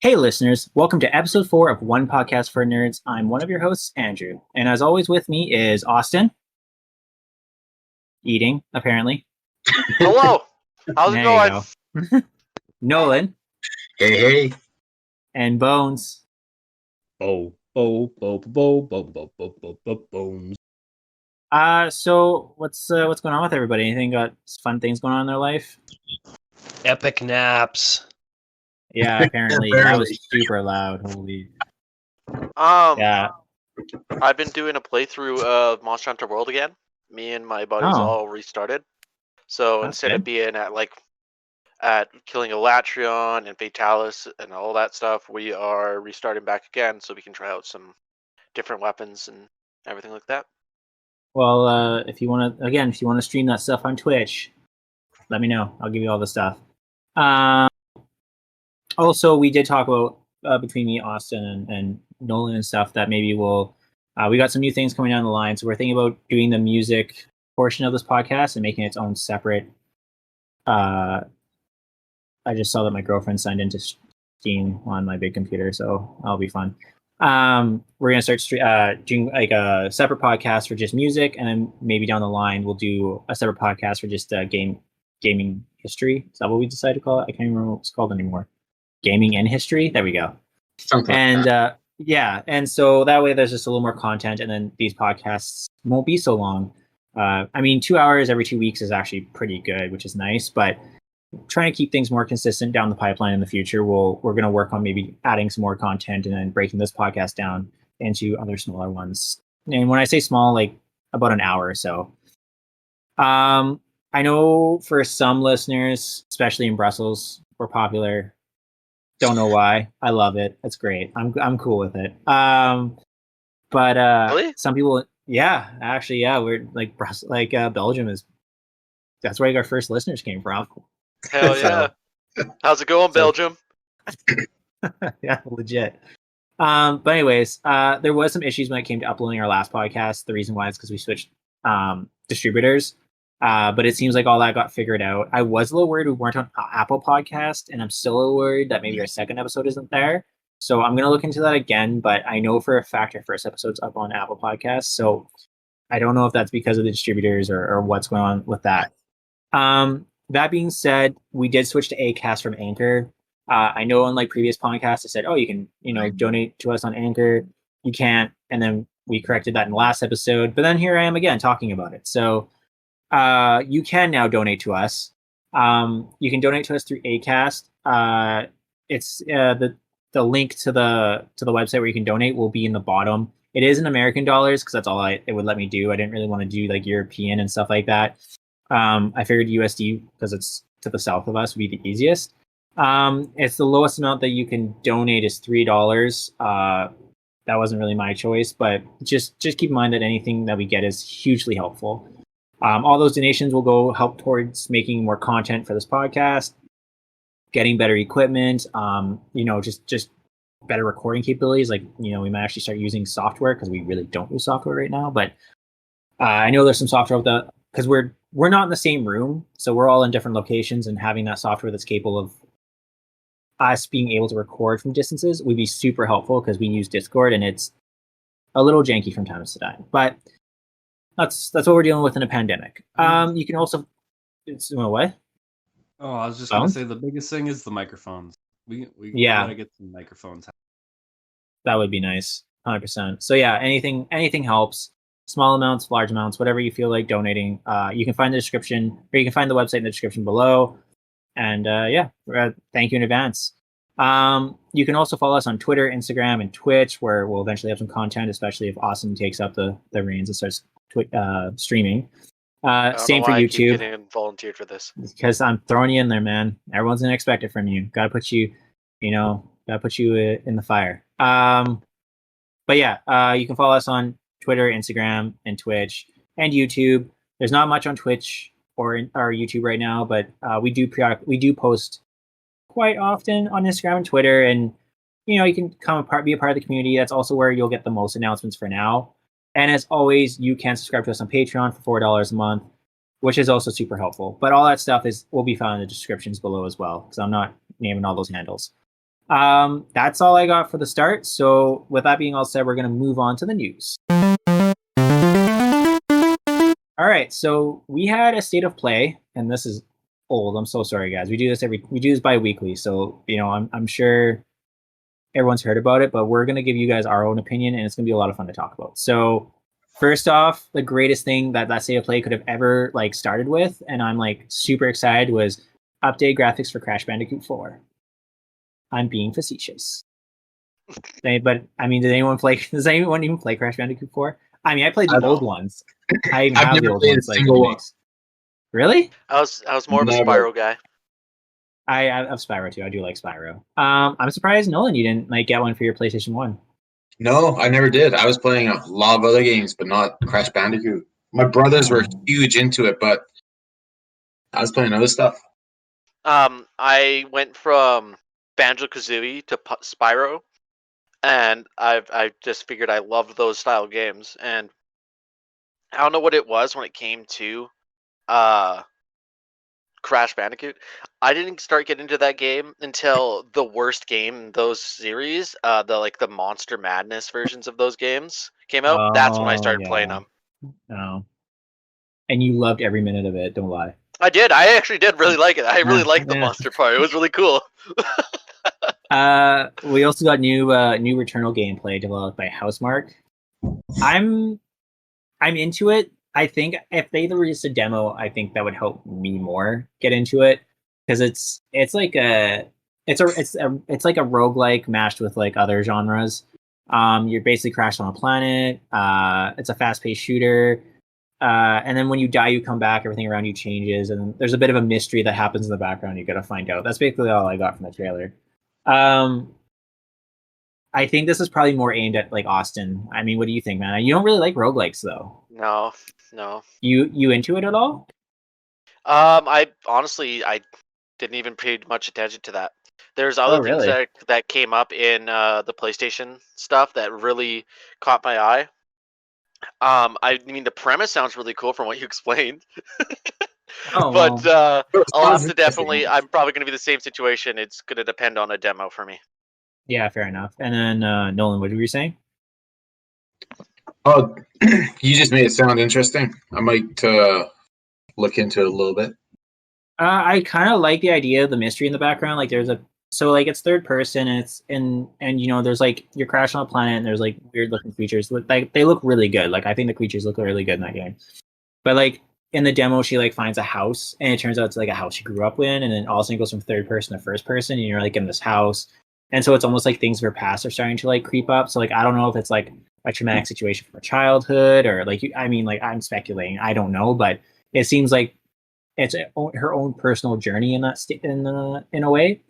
Hey listeners, welcome to episode 4 of One Podcast for Nerds. I'm one of your hosts, Andrew. And as always with me is Austin. Eating, apparently. Hello! How's it There going? you go. Nolan. Hey. And Bones. Bones. So what's going on with everybody? Anything got fun things going on in their life? Epic naps. Yeah, apparently. That was super loud. Holy. Yeah. I've been doing a playthrough of Monster Hunter World again. Me and my buddies all restarted. So That's instead good. of being at killing Elatrion and Fatalis and all that stuff, we are restarting back again so we can try out some different weapons and everything like that. Well, if you want to stream that stuff on Twitch, let me know. I'll give you all the stuff. Also, we did talk about between me, Austin, and Nolan and stuff that maybe we got some new things coming down the line. So we're thinking about doing the music portion of this podcast and making its own separate. I just saw that my girlfriend signed into Steam on my big computer, so that'll be fun. We're gonna start doing like a separate podcast for just music, and then maybe down the line we'll do a separate podcast for just gaming history. Is that what we decided to call it? I can't remember what it's called anymore. Gaming and history. There we go. Something and like that. Yeah, and so that way there's just a little more content, and then these podcasts won't be so long. 2 hours every 2 weeks is actually pretty good, which is nice, but trying to keep things more consistent down the pipeline in the future. We're going to work on maybe adding some more content and then breaking this podcast down into other smaller ones. And when I say small, like about an hour or so. I know for some listeners, especially in Brussels, we're popular. Don't know why. I love it. It's great. I'm cool with it. But Really? some people, yeah, actually, yeah, we're like Belgium is. That's where our first listeners came from. Hell yeah. How's it going, Belgium? Yeah, legit. But anyways, there was some issues when it came to uploading our last podcast. The reason why is because we switched distributors. But it seems like all that got figured out. I was a little worried we weren't on Apple Podcast, and I'm still a little worried that maybe our second episode isn't there. So I'm going to look into that again, but I know for a fact our first episode's up on Apple Podcasts. So I don't know if that's because of the distributors or what's going on with that. That being said, we did switch to Acast from Anchor. I know on like previous podcasts, I said, oh, you can, donate to us on Anchor. You can't. And then we corrected that in the last episode. But then here I am again talking about it. So you can now donate to us. You can donate to us through Acast. It's the link to the website where you can donate will be in the bottom. It is in American dollars because that's all it would let me do. I didn't really want to do like European and stuff like that. I figured USD because it's to the south of us would be the easiest. It's the lowest amount that you can donate is $3. That wasn't really my choice, but just keep in mind that anything that we get is hugely helpful. All those donations will go help towards making more content for this podcast, getting better equipment, just better recording capabilities. Like, we might actually start using software because we really don't use software right now. But I know there's some software with that because we're not in the same room. So we're all in different locations, and having that software that's capable of us being able to record from distances would be super helpful because we use Discord and it's a little janky from time to time. But that's what we're dealing with in a pandemic. You can also what? Oh, I was just gonna say the biggest thing is the microphones. We gotta get some microphones. That would be nice, 100%. So yeah, anything helps. Small amounts, large amounts, whatever you feel like donating. You can find the description, or you can find the website in the description below. And thank you in advance. You can also follow us on Twitter, Instagram, and Twitch, where we'll eventually have some content, especially if Austin takes up the reins and starts streaming. Same for YouTube. I keep getting volunteered for this because I'm throwing you in there, man. Everyone's gonna expect it from you. Gotta put you in the fire. But yeah, you can follow us on Twitter, Instagram, and Twitch, and YouTube. There's not much on Twitch or our YouTube right now, but we do post quite often on Instagram and Twitter, and you can be a part of the community. That's also where you'll get the most announcements for now. And as always, you can subscribe to us on Patreon for $4 a month, which is also super helpful. But all that stuff will be found in the descriptions below as well, because I'm not naming all those handles. That's all I got for the start. So with that being all said, we're going to move on to the news. All right, so we had a state of play, and this is old. I'm so sorry, guys. We do this bi-weekly, so I'm sure everyone's heard about it, but we're gonna give you guys our own opinion, and it's gonna be a lot of fun to talk about. So first off, the greatest thing that state of play could have ever started with, and I'm super excited, was update graphics for Crash Bandicoot 4. I'm being facetious. But I mean, does anyone even play Crash Bandicoot 4? I mean, I played the old ones. I even have the old ones, like remakes. Really? I was more of a Spyro guy. I have Spyro too. I do like Spyro. I'm surprised, Nolan, you didn't get one for your PlayStation 1. No, I never did. I was playing a lot of other games, but not Crash Bandicoot. My brothers were huge into it, but I was playing other stuff. I went from Banjo-Kazooie to Spyro, and I just figured I loved those style games, and I don't know what it was when it came to Crash Bandicoot. I didn't start getting into that game until the worst game in those series, the Monster Madness versions of those games came out. That's when I started playing them. Oh. And you loved every minute of it, don't lie. I did. I actually did really like it. I really liked the monster part. It was really cool. We also got new Returnal gameplay developed by Housemarque. I'm into it. I think if they released a demo, I think that would help me more get into it, because it's like a roguelike mashed with other genres. You're basically crashed on a planet. It's a fast-paced shooter. And then when you die, you come back, everything around you changes, and there's a bit of a mystery that happens in the background you gotta find out. That's basically all I got from the trailer. I think this is probably more aimed at Austin. I mean, what do you think, man? You don't really like roguelikes, though. No. You into it at all? I honestly didn't even pay much attention to that. There's other things that came up in the PlayStation stuff that really caught my eye. I mean, the premise sounds really cool from what you explained. But I'll have to definitely. I'm probably going to be the same situation. It's going to depend on a demo for me. Yeah, fair enough. And then Nolan, what were you saying? Oh, you just made it sound interesting. I might look into it a little bit. I kind of like the idea of the mystery in the background. It's third person, and it's and there's you're crashing on a planet, and there's weird looking creatures. They look really good. I think the creatures look really good in that game. But in the demo, she finds a house, and it turns out it's a house she grew up in, and then all of a sudden it goes from third person to first person, and you're in this house, and so it's almost things of her past are starting to creep up. So I don't know if it's a traumatic situation from her childhood, or I'm speculating. I don't know, but it seems like it's her own personal journey in that in a way.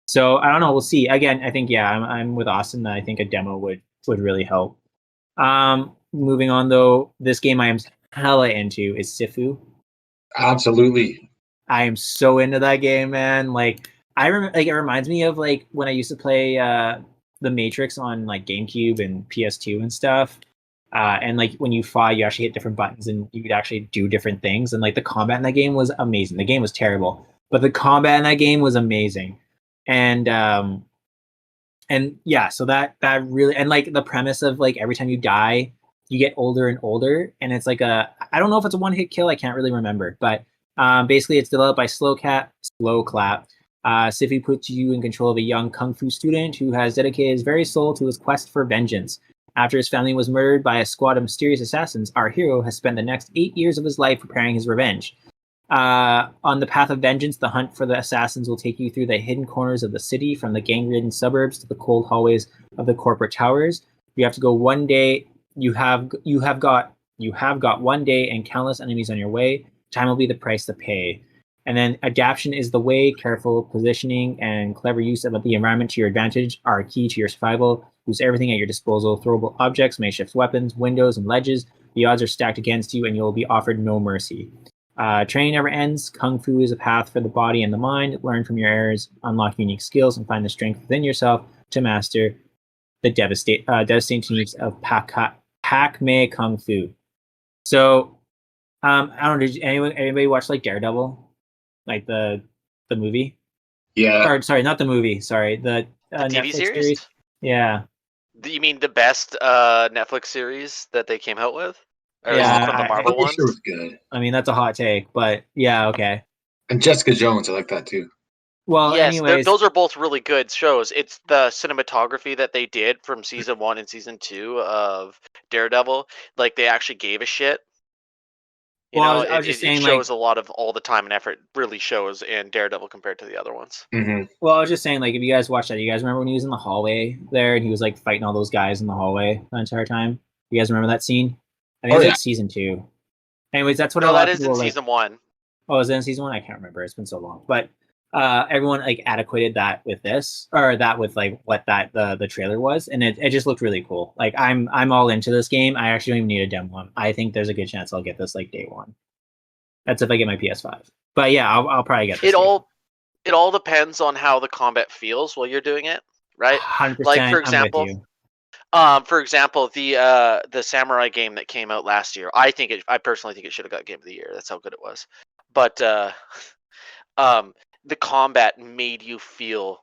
So I don't know. We'll see. Again, I think I'm with Austin. I think a demo would really help. Moving on though, this game I am hella into is Sifu. Absolutely. I am so into that game, man. I remember, it reminds me of when I used to play The Matrix on GameCube and PS2 and stuff. And when you fought, you actually hit different buttons and you could actually do different things. And the combat in that game was amazing. The game was terrible, but the combat in that game was amazing. And yeah, so that really, and the premise of every time you die, you get older and older, and it's I don't know if it's a one-hit kill. I can't really remember, but basically it's developed by Slow Clap. Sifu puts you in control of a young kung fu student who has dedicated his very soul to his quest for vengeance. After his family was murdered by a squad of mysterious assassins, our hero has spent the next 8 years of his life preparing his revenge. On the path of vengeance, the hunt for the assassins will take you through the hidden corners of the city, from the gang-ridden suburbs to the cold hallways of the corporate towers. You have to go one day. You have got 1 day and countless enemies on your way. Time will be the price to pay. And then adaptation is the way. Careful positioning and clever use of the environment to your advantage are key to your survival. Use everything at your disposal: throwable objects, makeshift weapons, windows, and ledges. The odds are stacked against you, and you will be offered no mercy. Training never ends. Kung Fu is a path for the body and the mind. Learn from your errors, unlock unique skills, and find the strength within yourself to master the devastating techniques of Pak Mei Kung Fu. So, I don't know. Did anybody watch Daredevil, the movie? Yeah. Or sorry, not the movie. Sorry, the The TV Netflix series? Yeah. You mean the best Netflix series that they came out with? Or Yeah, from the Marvel ones? Was good. I mean, that's a hot take, but yeah, okay. And Jessica Jones, I like that too. Well, yes, anyways, those are both really good shows. It's the cinematography that they did from season 1 and season 2 of Daredevil. Like, they actually gave a shit. You well, know, I was just saying, it shows a lot of all the time and effort really shows in Daredevil compared to the other ones. Mm-hmm. Well, I was just saying, like, if you guys watched that, you guys remember when he was in the hallway there and he was like fighting all those guys in the hallway the entire time? You guys remember that scene? I think it was like season 2. Anyways, that's what a lot of people in were like. season 1. Oh, was it in season 1? I can't remember. It's been so long. But everyone like adequated that with this, or that with like what that the trailer was, and it just looked really cool. Like I'm all into this game. I actually don't even need a demo. I think there's a good chance I'll get this like day one. That's if I get my PS5. But yeah, I'll probably get this. It all depends on how the combat feels while you're doing it, right? 100%. Like for example, the samurai game that came out last year. I personally think it should have got Game of the Year. That's how good it was. But the combat made you feel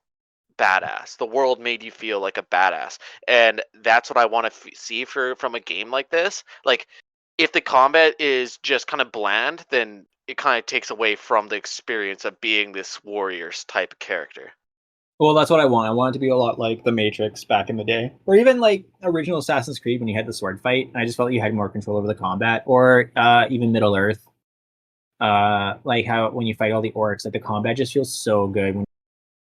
badass. The world made you feel like a badass, and that's what I want to see from a game like this. Like, if the combat is just kind of bland, then it kind of takes away from the experience of being this warriors type of character. Well, that's what I want. I want it to be a lot like The Matrix back in the day, or even like original Assassin's Creed when you had the sword fight. I just felt you had more control over the combat, or even Middle Earth. Like how when you fight all the orcs, like the combat just feels so good when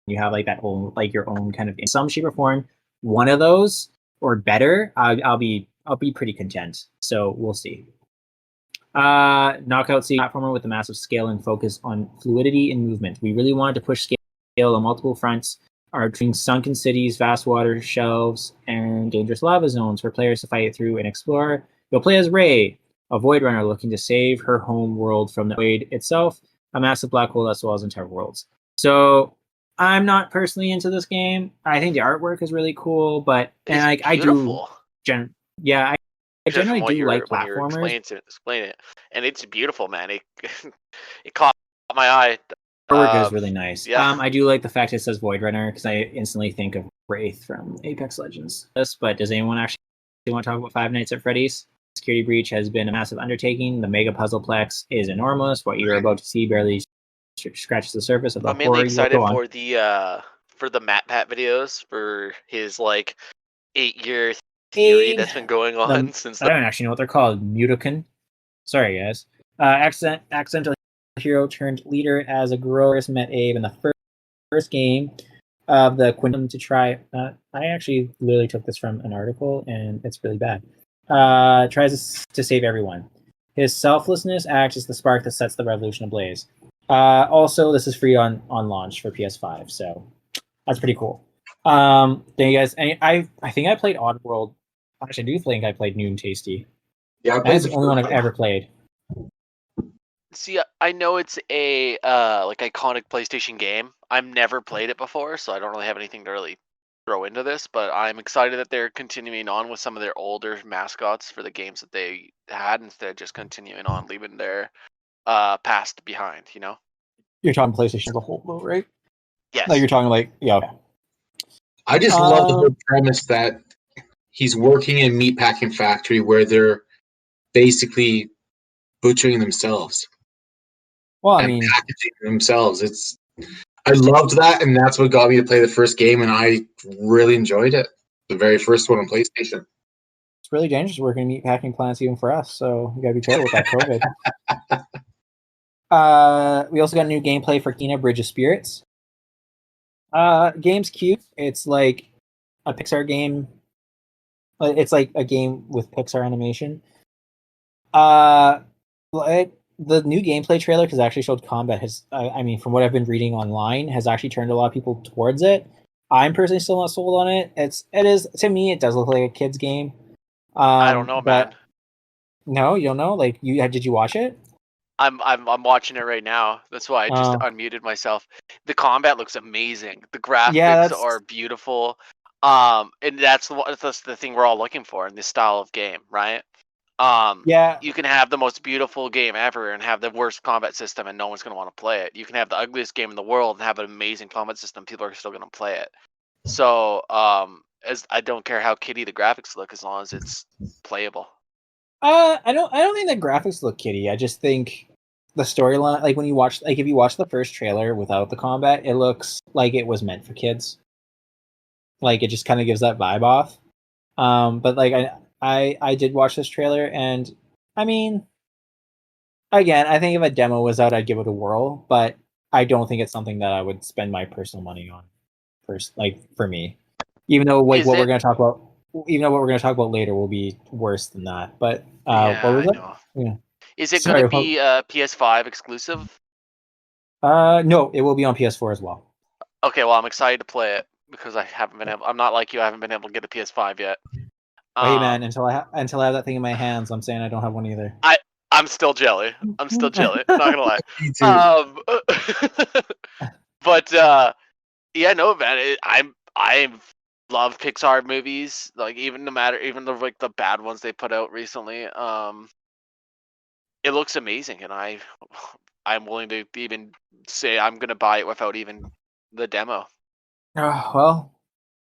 you have like that whole like your own kind of in some shape or form. One of those or better, I'll be pretty content. So we'll see. Knockout City platformer with a massive scale and focus on fluidity and movement. We really wanted to push scale on multiple fronts, are between sunken cities, vast water shelves, and dangerous lava zones for players to fight through and explore. You'll play as Ray, a void runner looking to save her home world from the void itself, a massive black hole that swallows entire worlds. So I'm not personally into this game. I think the artwork is really cool, but and like I do, yeah, I generally do like platformers. Explain it, and it's beautiful, man. It caught my eye. Artwork is really nice. Yeah. I do like the fact it says Void Runner because I instantly think of Wraith from Apex Legends. But does anyone actually want to talk about Five Nights at Freddy's? Security breach has been a massive undertaking. The mega puzzleplex is enormous. What you're about to see barely scratches the surface of the horror. I'm mainly excited for the Matt Pat videos for his like 8-year theory that's been going on since. I don't actually know what they're called. Mutakin. Sorry, guys. Accidental hero turned leader as a grower met Abe in the first game of the Quantum to try. I actually literally took this from an article, and it's really bad. Tries to save everyone. His selflessness acts as the spark that sets the revolution ablaze. Also, this is free on launch for PS5, so that's pretty cool. Then you guys, I think I played Oddworld. Actually, I do think I played New and Tasty. Yeah, that's the only one I've ever played. See, I know it's a like iconic PlayStation game. I've never played it before, so I don't really have anything to really throw into this. But I'm excited that they're continuing on with some of their older mascots for the games that they had instead of just continuing on, leaving their past behind. You know. You're talking PlayStation as a whole, though, right? Yes. No, you're talking like yeah. I just love the whole premise that he's working in a meatpacking factory where they're basically butchering themselves. Well, I mean, packaging themselves. I loved that, and that's what got me to play the first game, and I really enjoyed it. The very first one on PlayStation. It's really dangerous working in meatpacking plants, even for us. So you gotta be careful with that COVID. We also got new gameplay for Kena Bridge of Spirits. Game's cute. It's like a Pixar game. It's like a game with Pixar animation. The new gameplay trailer has actually showed combat has. I mean, from what I've been reading online, has actually turned a lot of people towards it. I'm personally still not sold on it. It is to me. It does look like a kid's game. I don't know, man. No, you don't know. Like did you watch it? I'm watching it right now. That's why I just unmuted myself. The combat looks amazing. The graphics are beautiful. And that's the thing we're all looking for in this style of game, right? You can have the most beautiful game ever and have the worst combat system and no one's going to want to play it. You can have the ugliest game in the world and have an amazing combat system. People are still going to play it. So as I don't care how kiddie the graphics look as long as it's playable. I don't think the graphics look kiddie. I just think the storyline, like when you watch, like if you watch the first trailer without the combat, it looks like it was meant for kids. Like it just kind of gives that vibe off. But like I did watch this trailer, and I mean, again, I think if a demo was out, I'd give it a whirl. But I don't think it's something that I would spend my personal money on. First, like for me, even though like what we're gonna talk about, later will be worse than that. But yeah, what was I it? know. Yeah. Is it going to be PS5 exclusive? No, it will be on PS4 as well. Okay, well, I'm excited to play it because I haven't been able. I'm not like you. I haven't been able to get a PS5 yet. Hey man, until I have that thing in my hands, I'm saying I don't have one either. I'm still jelly. I'm still jelly. Not gonna lie. Me too. But yeah, no, man. I love Pixar movies. Like even the like the bad ones they put out recently. It looks amazing, and I'm willing to even say I'm gonna buy it without even the demo. Well,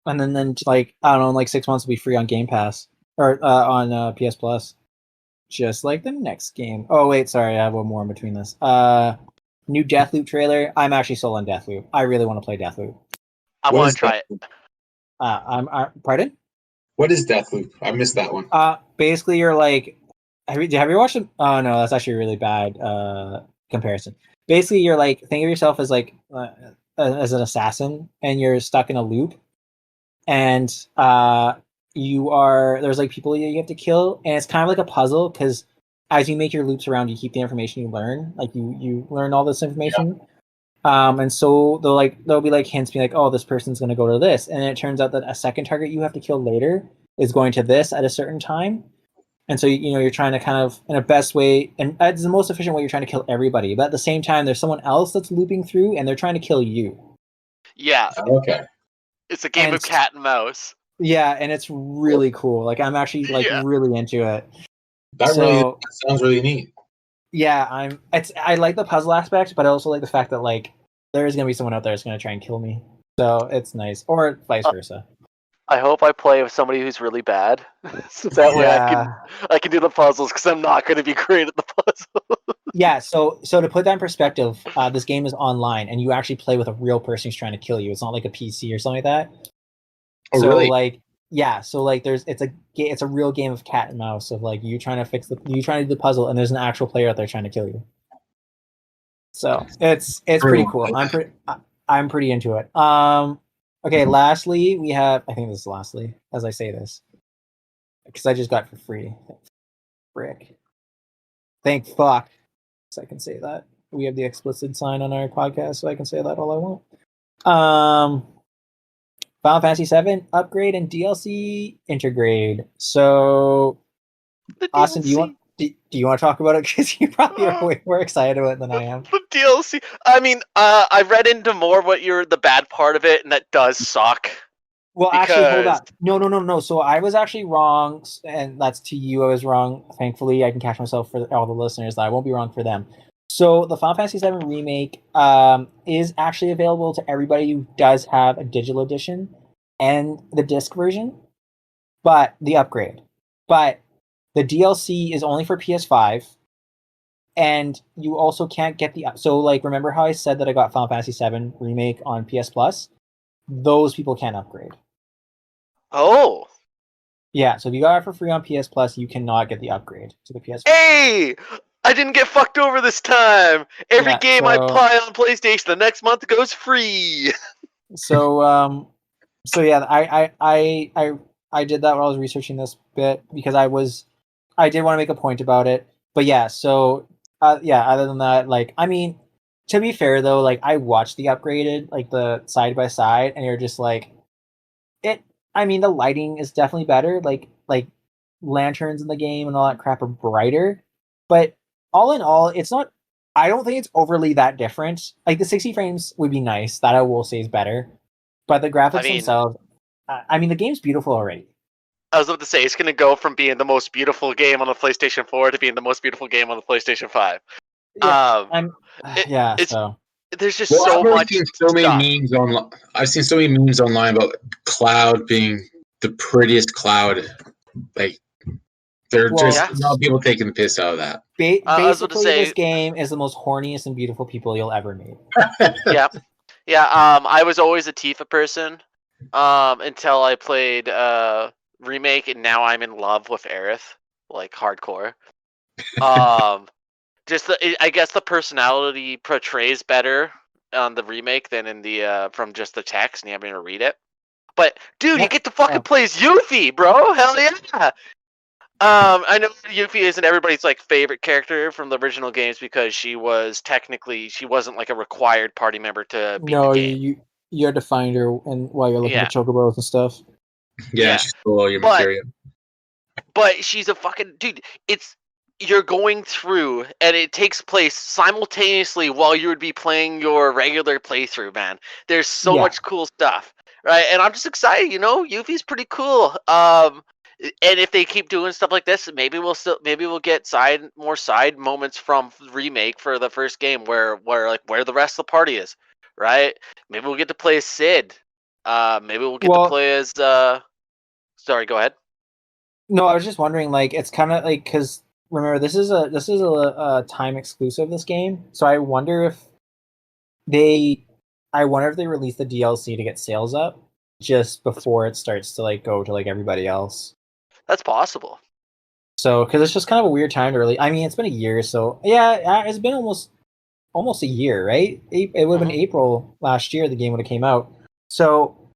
and then like I don't know, in like 6 months will be free on Game Pass or on PS Plus, just like the next game. Oh wait, sorry, I have one more in between this. New Deathloop trailer. I'm actually sold on Deathloop. I really want to play Deathloop. I want to try it. Pardon? What is Deathloop? I missed that one. Basically, you're like, have you watched it? Oh no, that's actually a really bad comparison. Basically, you're like, think of yourself as like as an assassin, and you're stuck in a loop, and there's like people you have to kill, and it's kind of like a puzzle because as you make your loops around, you keep the information you learn. Like you learn all this information. Yeah. And so there'll be like hints, be like, oh, this person's going to go to this, and it turns out that a second target you have to kill later is going to this at a certain time. And so you're trying to kind of, in a best way, and it's the most efficient way, you're trying to kill everybody. But at the same time, there's someone else that's looping through, and they're trying to kill you. Yeah. Okay. It's a game of cat and mouse. Yeah, and it's really cool. Like I'm actually really into it. That sounds really neat. Yeah, I like the puzzle aspect, but I also like the fact that like there is gonna be someone out there that's gonna try and kill me. So it's nice, or vice versa. I hope I play with somebody who's really bad, so that way I can do the puzzles because I'm not going to be great at the puzzle. Yeah, so to put that in perspective, this game is online, and you actually play with a real person who's trying to kill you. It's not like a PC or something like that. Oh, so really? Like, yeah, so like it's a real game of cat and mouse of like you trying to do the puzzle, and there's an actual player out there trying to kill you. So it's pretty cool. I'm pretty into it. Okay, lastly, we have, I think this is lastly, as I say this, because I just got it for free. Frick. Thank fuck. So I can say that. We have the explicit sign on our podcast, so I can say that all I want. Final Fantasy VII upgrade and DLC intergrade. So, Austin, do you want to talk about it? Because you probably are way more excited about it than I am. The DLC. I mean, I read into more what the bad part of it, and that does suck. Well, actually, hold on. No. So I was actually wrong, and that's to you. I was wrong. Thankfully, I can catch myself for all the listeners that I won't be wrong for them. So the Final Fantasy VII Remake is actually available to everybody who does have a digital edition and the disc version, but the upgrade. But the DLC is only for PS5, and you also can't get so like remember how I said that I got Final Fantasy VII Remake on PS Plus? Those people can't upgrade. Oh. Yeah, so if you got it for free on PS Plus, you cannot get the upgrade to the PS. Hey, I didn't get fucked over this time. Every game I buy on PlayStation the next month goes free. So yeah, I did that while I was researching this bit because I did want to make a point about it. But yeah, so other than that, like I mean, to be fair though, like I watched the upgraded, like the side by side, and you're just like it. I mean, the lighting is definitely better. Like lanterns in the game and all that crap are brighter. But all in all, it's not. I don't think it's overly that different. Like the 60 frames would be nice. That I will say is better. But the graphics themselves, I mean, the game's beautiful already. I was about to say it's going to go from being the most beautiful game on the PlayStation 4 to being the most beautiful game on the PlayStation 5. Yeah, there's just so much memes online. I've seen so many memes online about Cloud being the prettiest Cloud. Like, they're just not people taking the piss out of that. Basically, this game is the most horniest and beautiful people you'll ever meet. Yeah. I was always a Tifa person until I played Remake, and now I'm in love with Aerith, like hardcore. I guess the personality portrays better on the Remake than in the from just the text and you having to read it. But dude, you get to fucking play as Yuffie, bro. Hell yeah. I know Yuffie isn't everybody's like favorite character from the original games because she wasn't like a required party member to beat the game. You had to find her and while you're looking for chocobos and stuff. Yeah, she's below your materia. But she's a fucking dude. You're going through and it takes place simultaneously while you would be playing your regular playthrough, man. There's so much cool stuff. Right? And I'm just excited, Yuffie's pretty cool. And if they keep doing stuff like this, maybe we'll get more side moments from Remake for the first game where the rest of the party is, right? Maybe we'll get to play as Sid. Maybe we'll get to play as sorry, go ahead. No, I was just wondering, like, it's kind of like, because remember this is a time exclusive, this game, so I wonder if they release the DLC to get sales up just before it starts to like go to like everybody else. That's possible. So, because it's just kind of a weird time to really. I mean, it's been a year, so yeah, it's been almost a year, right? It would have been April last year the game would have came out. So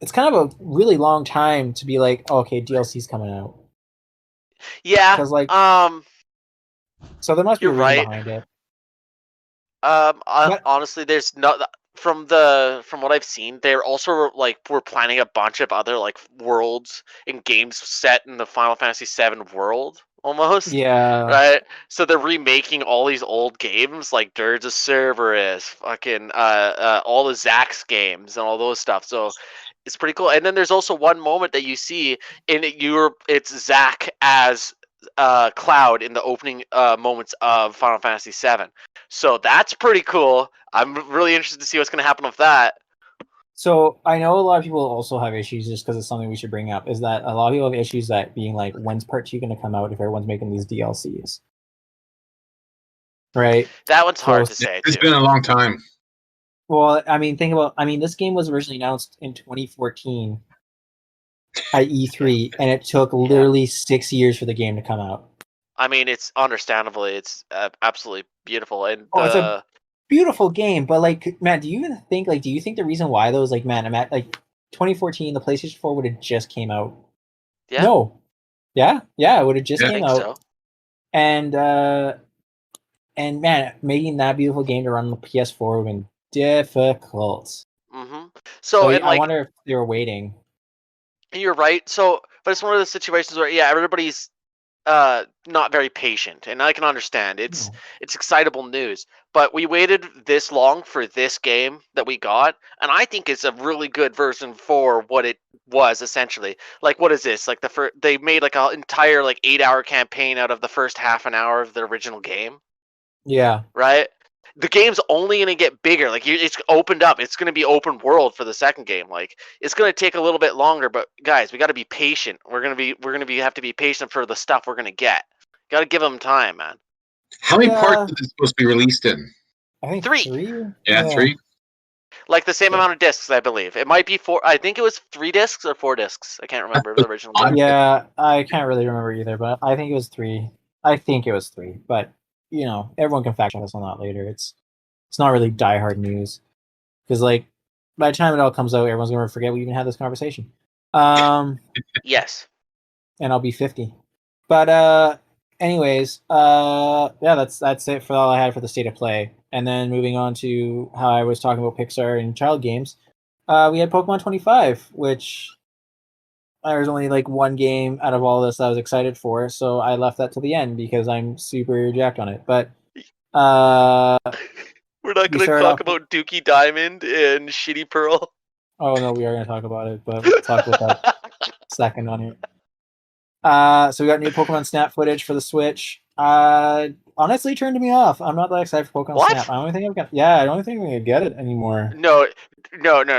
it's kind of a really long time to be like, oh, okay, DLC's coming out. Yeah. Because like, so there must be a reason behind it. Honestly, there's no. From what I've seen, they're also we're planning a bunch of other like worlds and games set in the Final Fantasy VII world almost. Yeah. Right. So they're remaking all these old games like Dirge of Cerberus, fucking all the Zax games and all those stuff. So it's pretty cool. And then there's also one moment that you see it's Zack as Cloud in the opening moments of Final Fantasy VII. So that's pretty cool. I'm really interested to see what's going to happen with that. So I know a lot of people also have issues, just because it's something we should bring up, is that a lot of people have issues that being like, when's part 2 going to come out if everyone's making these DLCs? Right? That one's hard to say. It's been a long time. Well, I mean, this game was originally announced in 2014 at E3, and it took literally 6 years for the game to come out. I mean, it's understandably, it's absolutely beautiful, and it's a beautiful game. But like, man, do you think the reason why those, like, man, I'm at like 2014, the PlayStation 4 would have just came out? Yeah. No. Yeah, it would have just came out. So. And man, making that beautiful game to run on the PS4 would have been difficult. Mm-hmm. So and I wonder if they were waiting. You're right. So, but it's one of those situations where everybody's not very patient, and I can understand. It's excitable news, but we waited this long for this game that we got, and I think it's a really good version for what it was essentially. Like, what is this? Like they made like an entire like 8-hour campaign out of the first half an hour of the original game. Yeah. Right. The game's only going to get bigger. Like, it's opened up. It's going to be open world for the second game. Like, it's going to take a little bit longer, but guys, we got to be patient. We're going to have to be patient for the stuff we're going to get. Got to give them time, man. How many parts is it supposed to be released in? I think 3. Yeah, 3. Like the same amount of discs, I believe. It might be 4. I think it was 3 discs or 4 discs. I can't remember the original game. Yeah, I can't really remember either, but I think it was 3. But everyone can fact check us on that later. It's not really diehard news, because like by the time it all comes out, everyone's gonna forget we even had this conversation. Yes. And I'll be 50. But anyways, that's it for all I had for the state of play. And then moving on to how I was talking about Pixar and child games, we had Pokemon 25, which there was only like one game out of all this I was excited for, so I left that to the end because I'm super jacked on it. But we're not going to talk about Dookie Diamond and Shitty Pearl. Oh no, we are going to talk about it, but we'll talk about that second on here. So we got new Pokemon Snap footage for the Switch. honestly turned me off. I'm not that excited for Pokemon Snap. I don't think I'm gonna get it anymore. No.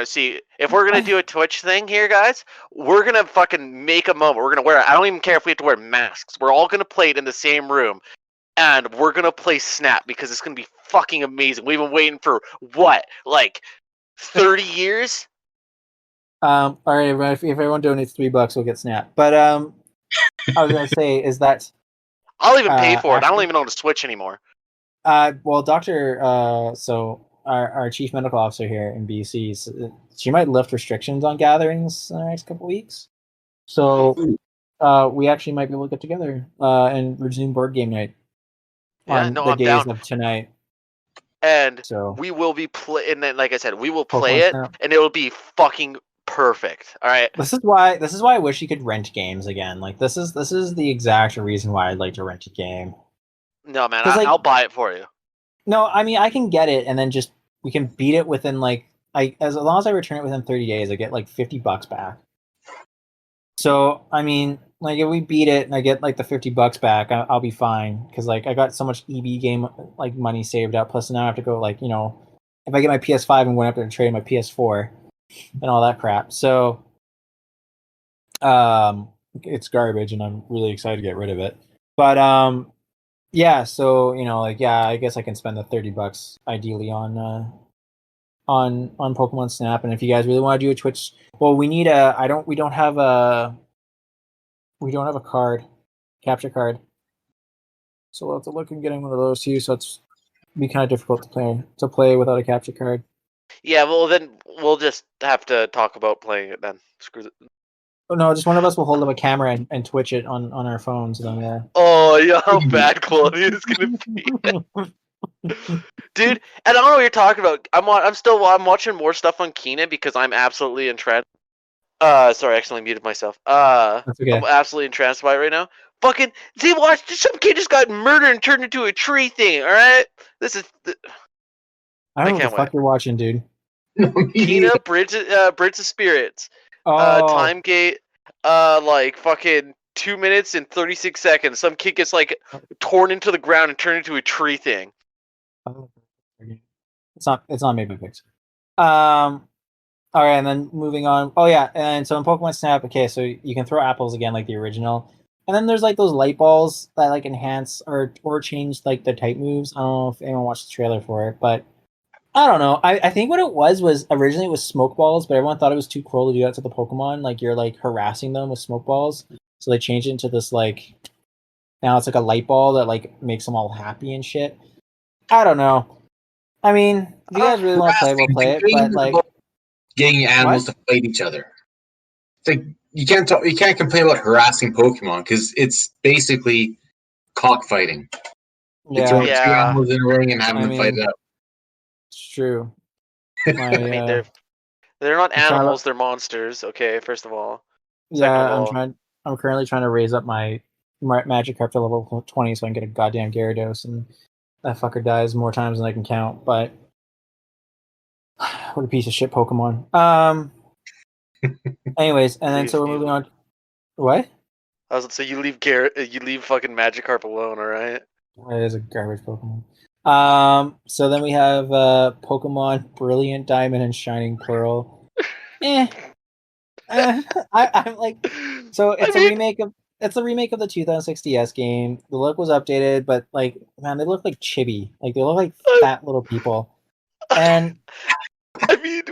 See, if we're gonna do a Twitch thing here, guys, we're gonna fucking make a moment. We're gonna wear. I don't even care if we have to wear masks. We're all gonna play it in the same room, and we're gonna play Snap because it's gonna be fucking amazing. We've been waiting for what, like 30 years? All right, if everyone donates $3, we'll get Snap. But I was gonna say is that I'll even pay for it. I don't even own a Switch anymore. Well, Doctor, so our chief medical officer here in BC, she might lift restrictions on gatherings in the next couple weeks. So, we actually might be able to get together and resume board game night on the days of tonight. And so we will be and then, like I said, we will play it, and it will be fucking perfect. All right. This is why I wish you could rent games again. Like this is the exact reason why I'd like to rent a game. No, man, I'll buy it for you. No, I mean I can get it, and then we can beat it within as long as I return it within 30 days, I get like $50 back. So I mean, like if we beat it and I get like the $50 back, I'll be fine because like I got so much EB game like money saved up. Plus now I have to go like if I get my PS5, I'm going to have to trade my PS4 and all that crap. So it's garbage, and I'm really excited to get rid of it. But yeah, so I guess I can spend the $30 ideally on Pokemon Snap. And if you guys really want to do a Twitch, well, we need we don't have a capture card, so we'll have to look at getting one of those too. So it's be kind of difficult to play without a capture card. Yeah, well then we'll just have to talk about playing it then. Screw it. Oh, no, just one of us will hold up a camera and Twitch it on our phones. Then yeah. Oh yeah, how bad quality it's gonna be. Dude, and I don't know what you're talking about. I'm watching more stuff on Keenan because I'm absolutely entranced. Sorry, I accidentally muted myself. That's okay. I'm absolutely entranced by it right now. Fucking, some kid just got murdered and turned into a tree thing. All right, this is. I don't know what the fuck you're watching, dude. Kina, Bridge of Spirits. Time gate. Like fucking 2 minutes and 36 seconds. Some kid gets like torn into the ground and turned into a tree thing. It's not maybe fixed. All right, and then moving on. Oh yeah, and so in Pokemon Snap, okay, so you can throw apples again like the original, and then there's like those light balls that like enhance or change like the type moves. I don't know if anyone watched the trailer for it, but I don't know. I think what it was originally it was smoke balls, but everyone thought it was too cruel to do that to the Pokemon. Like you're like harassing them with smoke balls, so they changed it into this like now it's like a light ball that like makes them all happy and shit. I don't know. I mean, if you guys really want to play, we'll play it. But like, getting animals to fight each other. It's like you can't complain about harassing Pokemon because it's basically cockfighting. Yeah. Throwing two animals in a ring and having them fight it out. It's true. I mean, they're not animals; they're monsters. Okay, first of all. Yeah, I'm currently trying to raise up my Magikarp to level 20 so I can get a goddamn Gyarados, and that fucker dies more times than I can count. But what a piece of shit Pokemon. Anyways, and then so we're moving on. What? I was gonna say you leave fucking Magikarp alone, all right? It is a garbage Pokemon. So then we have Pokemon Brilliant Diamond and Shining Pearl. I'm like, so it's a remake of the 2006 game. The look was updated, but like, man, they look like chibi. Like they look like fat little people. And I mean,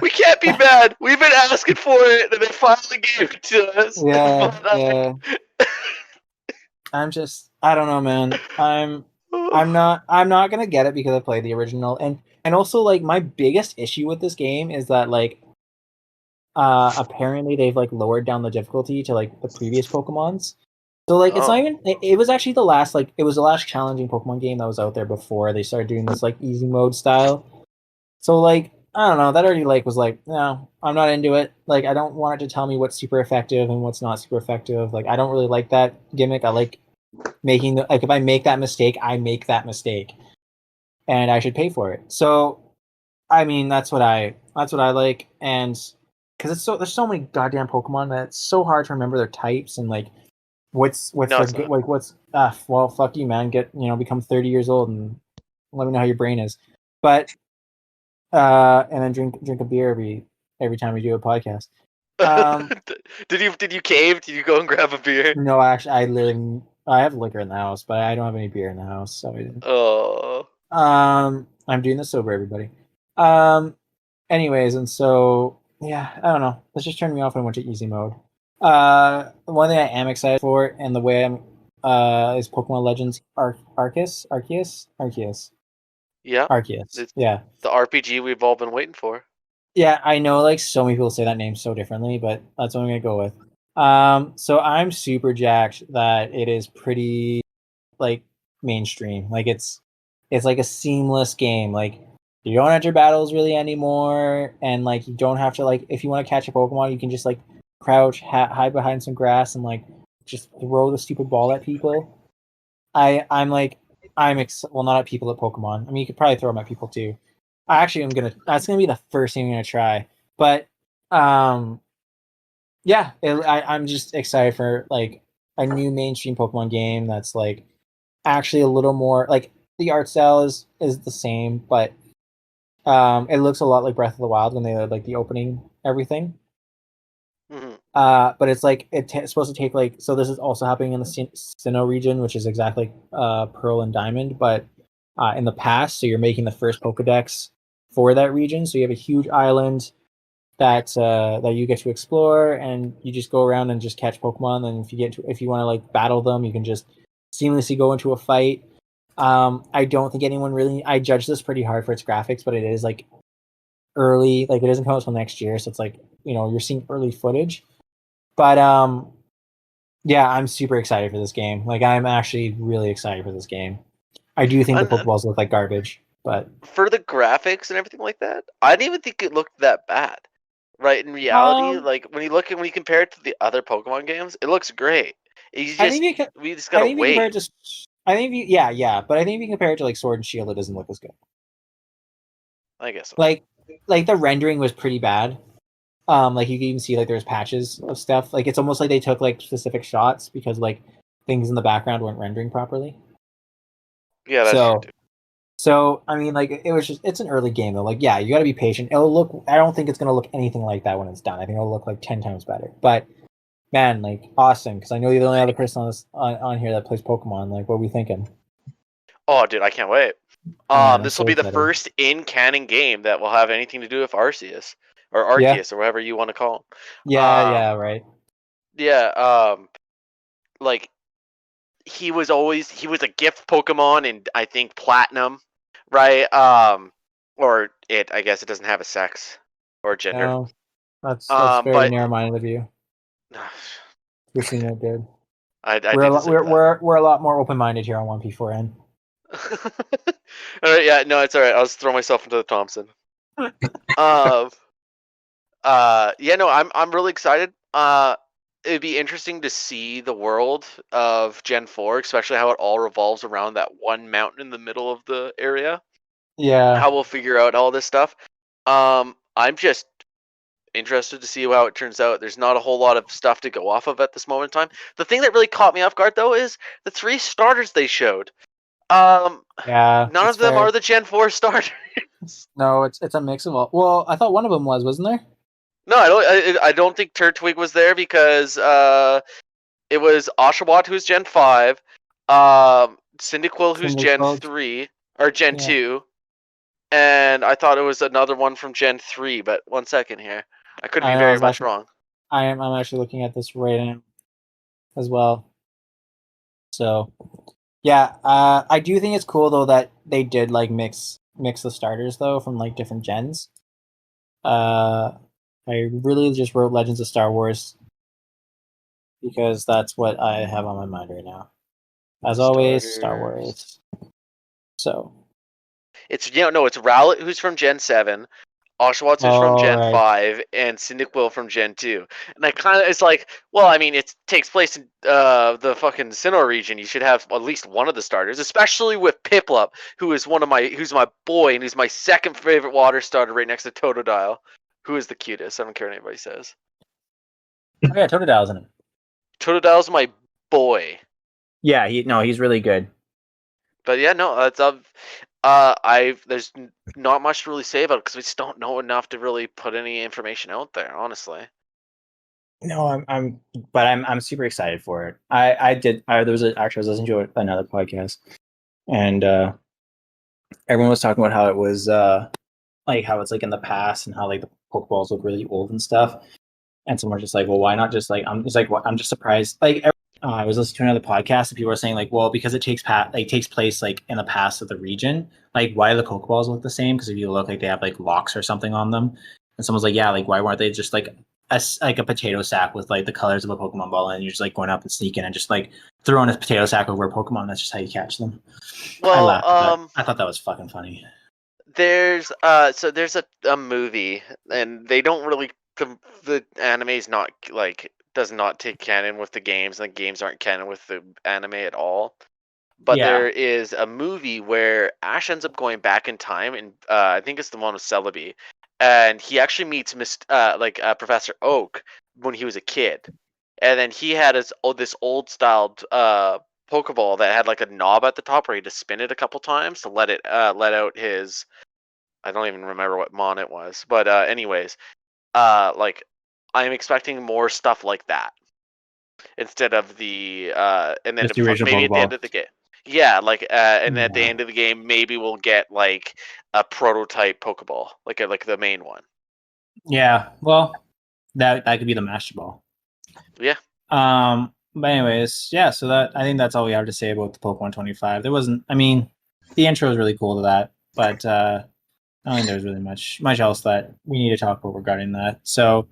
we can't be mad. We've been asking for it, and they finally gave it to us. Yeah. I don't know, man. I'm not gonna get it because I played the original, and also like my biggest issue with this game is that like apparently they've like lowered down the difficulty to like the previous Pokemons. So like it's not even it was actually the last challenging Pokemon game that was out there before they started doing this like easy mode style. So like I don't know, that already like was like, no, I'm not into it. Like I don't want it to tell me what's super effective and what's not super effective. Like I don't really like that gimmick. I like making if I make that mistake, I make that mistake. And I should pay for it. So I mean that's what I like, and because there's so many goddamn Pokemon that it's so hard to remember their types, and like What's their good, like what's well, fuck you, man. Become 30 years old and let me know how your brain is. But and then drink a beer every time we do a podcast. Did you cave? Did you go and grab a beer? No, actually, I have liquor in the house, but I don't have any beer in the house, so I didn't. Oh. I'm doing this sober, everybody. Anyways, and so yeah, I don't know. Let's just turn me off and went to easy mode. One thing I am excited for, and the way I'm is Pokemon Legends Arceus. Yeah. Arceus. Yeah. The RPG we've all been waiting for. Yeah, I know like so many people say that name so differently, but that's what I'm gonna go with. So I'm super jacked that it is pretty like mainstream. Like it's like a seamless game. Like you don't enter battles really anymore, and like you don't have to like if you want to catch a Pokemon, you can just like crouch, hide behind some grass, and like just throw the stupid ball at people. I'm well, not at people, at Pokemon. I mean, you could probably throw them at people too. That's gonna be the first thing I'm gonna try. But yeah, I'm just excited for like a new mainstream Pokemon game that's like actually a little more like the art style is the same, but it looks a lot like Breath of the Wild when they had like the opening everything. Mm-hmm. But it's like it's supposed to take like, so this is also happening in the Sinnoh region, which is exactly Pearl and Diamond, but in the past. So you're making the first Pokedex for that region. So you have a huge island that you get to explore, and you just go around and just catch Pokemon. And if you want to like battle them, you can just seamlessly go into a fight. I don't think anyone really. I judge this pretty hard for its graphics, but it is like early. Like it doesn't come out until next year, so it's like you're seeing early footage. But yeah, I'm super excited for this game. Like I'm actually really excited for this game. I do think the Pokeballs look like garbage, but for the graphics and everything like that, I didn't even think it looked that bad. Right, in reality, like when you compare it to the other Pokemon games, it looks great. We just gotta wait. But I think if you compare it to like Sword and Shield, it doesn't look as good. I guess so. Like the rendering was pretty bad. Like you can even see like there's patches of stuff. Like it's almost like they took like specific shots because like things in the background weren't rendering properly. Yeah, that's true too. So I mean, like it's an early game though. Like yeah, you got to be patient. It'll look. I don't think it's gonna look anything like that when it's done. I think it'll look like 10 times better. But man, like awesome, because I know you're the only other person on here that plays Pokemon. Like, what are we thinking? Oh, dude, I can't wait. This will be the first in-canon game that will have anything to do with Arceus or Arceus or whatever you want to call him. Yeah, right. Yeah, like he was a gift Pokemon in I think Platinum, right? Or I guess it doesn't have a sex or gender. No, that's very narrow-minded of you. You're seeing it good. We're a lot more open-minded here on 1P4N. All right, yeah, no, it's all right. I'll just throw myself into the Thompson. Yeah, no, I'm really excited. It'd be interesting to see the world of Gen 4, especially how it all revolves around that one mountain in the middle of the area. Yeah. How we'll figure out all this stuff. I'm just interested to see how it turns out. There's not a whole lot of stuff to go off of at this moment in time. The thing that really caught me off guard though is the 3 starters they showed. Yeah. None of them are the Gen 4 starters. No, it's a mix of all. Well, I thought one of them wasn't there? No, I don't think Turtwig was there because it was Oshawott who's Gen 5, Cyndaquil who's Gen 3 or Gen 2, and I thought it was another one from Gen 3. But one second here, I could be very much wrong. I'm actually looking at this right now as well. So yeah, I do think it's cool though that they did like mix the starters though from like different gens. I really just wrote Legends of Star Wars because that's what I have on my mind right now. As always, Star Wars. So it's it's Rowlet who's from Gen 7, Oshawott who's from Gen 5, and Cyndaquil from Gen 2. And it's like, well, I mean, it takes place in the fucking Sinnoh region. You should have at least one of the starters, especially with Piplup, who's my boy and who's my second favorite water starter right next to Totodile, who is the cutest. I don't care what anybody says. Oh yeah, Totodile's in it. Totodile's my boy. Yeah, he's really good. But yeah, no, it's there's not much to really say about it because we just don't know enough to really put any information out there, honestly. No, I'm super excited for it. There was actually I was listening to another podcast, and everyone was talking about how it was like how it's like in the past and how like the Pokeballs look really old and stuff. And someone was just like, well, why not just like I'm just like I'm just surprised. Like I was listening to another podcast and people were saying like, well, because it takes place like in the past of the region, like why do the Pokeballs look the same? Because if you look like they have like locks or something on them, and someone's like, yeah, like why weren't they just like a potato sack with like the colors of a Pokemon ball, and you're just like going up and sneaking and just like throwing a potato sack over a Pokemon. That's just how you catch them. Well, I laughed at that. I thought that was fucking funny. There's a movie, and they don't really the anime's not like does not take canon with the games, and the games aren't canon with the anime at all. But there is a movie where Ash ends up going back in time, and I think it's the one with Celebi, and he actually meets Professor Oak when he was a kid, and then he had this old styled Pokeball that had like a knob at the top where he had to spin it a couple times to let out his. I don't even remember what mon it was, but anyways, like I'm expecting more stuff like that instead of the and then Just the original maybe at the end Pokeball. of the game. Yeah, and at the end of the game, maybe we'll get like a prototype Pokeball, like the main one. Yeah, well, that could be the Master Ball. Yeah. But anyways, yeah. So I think that's all we have to say about the Pokemon 25. There wasn't. I mean, the intro was really cool to that, but I don't think there's really much else that we need to talk about regarding that. So,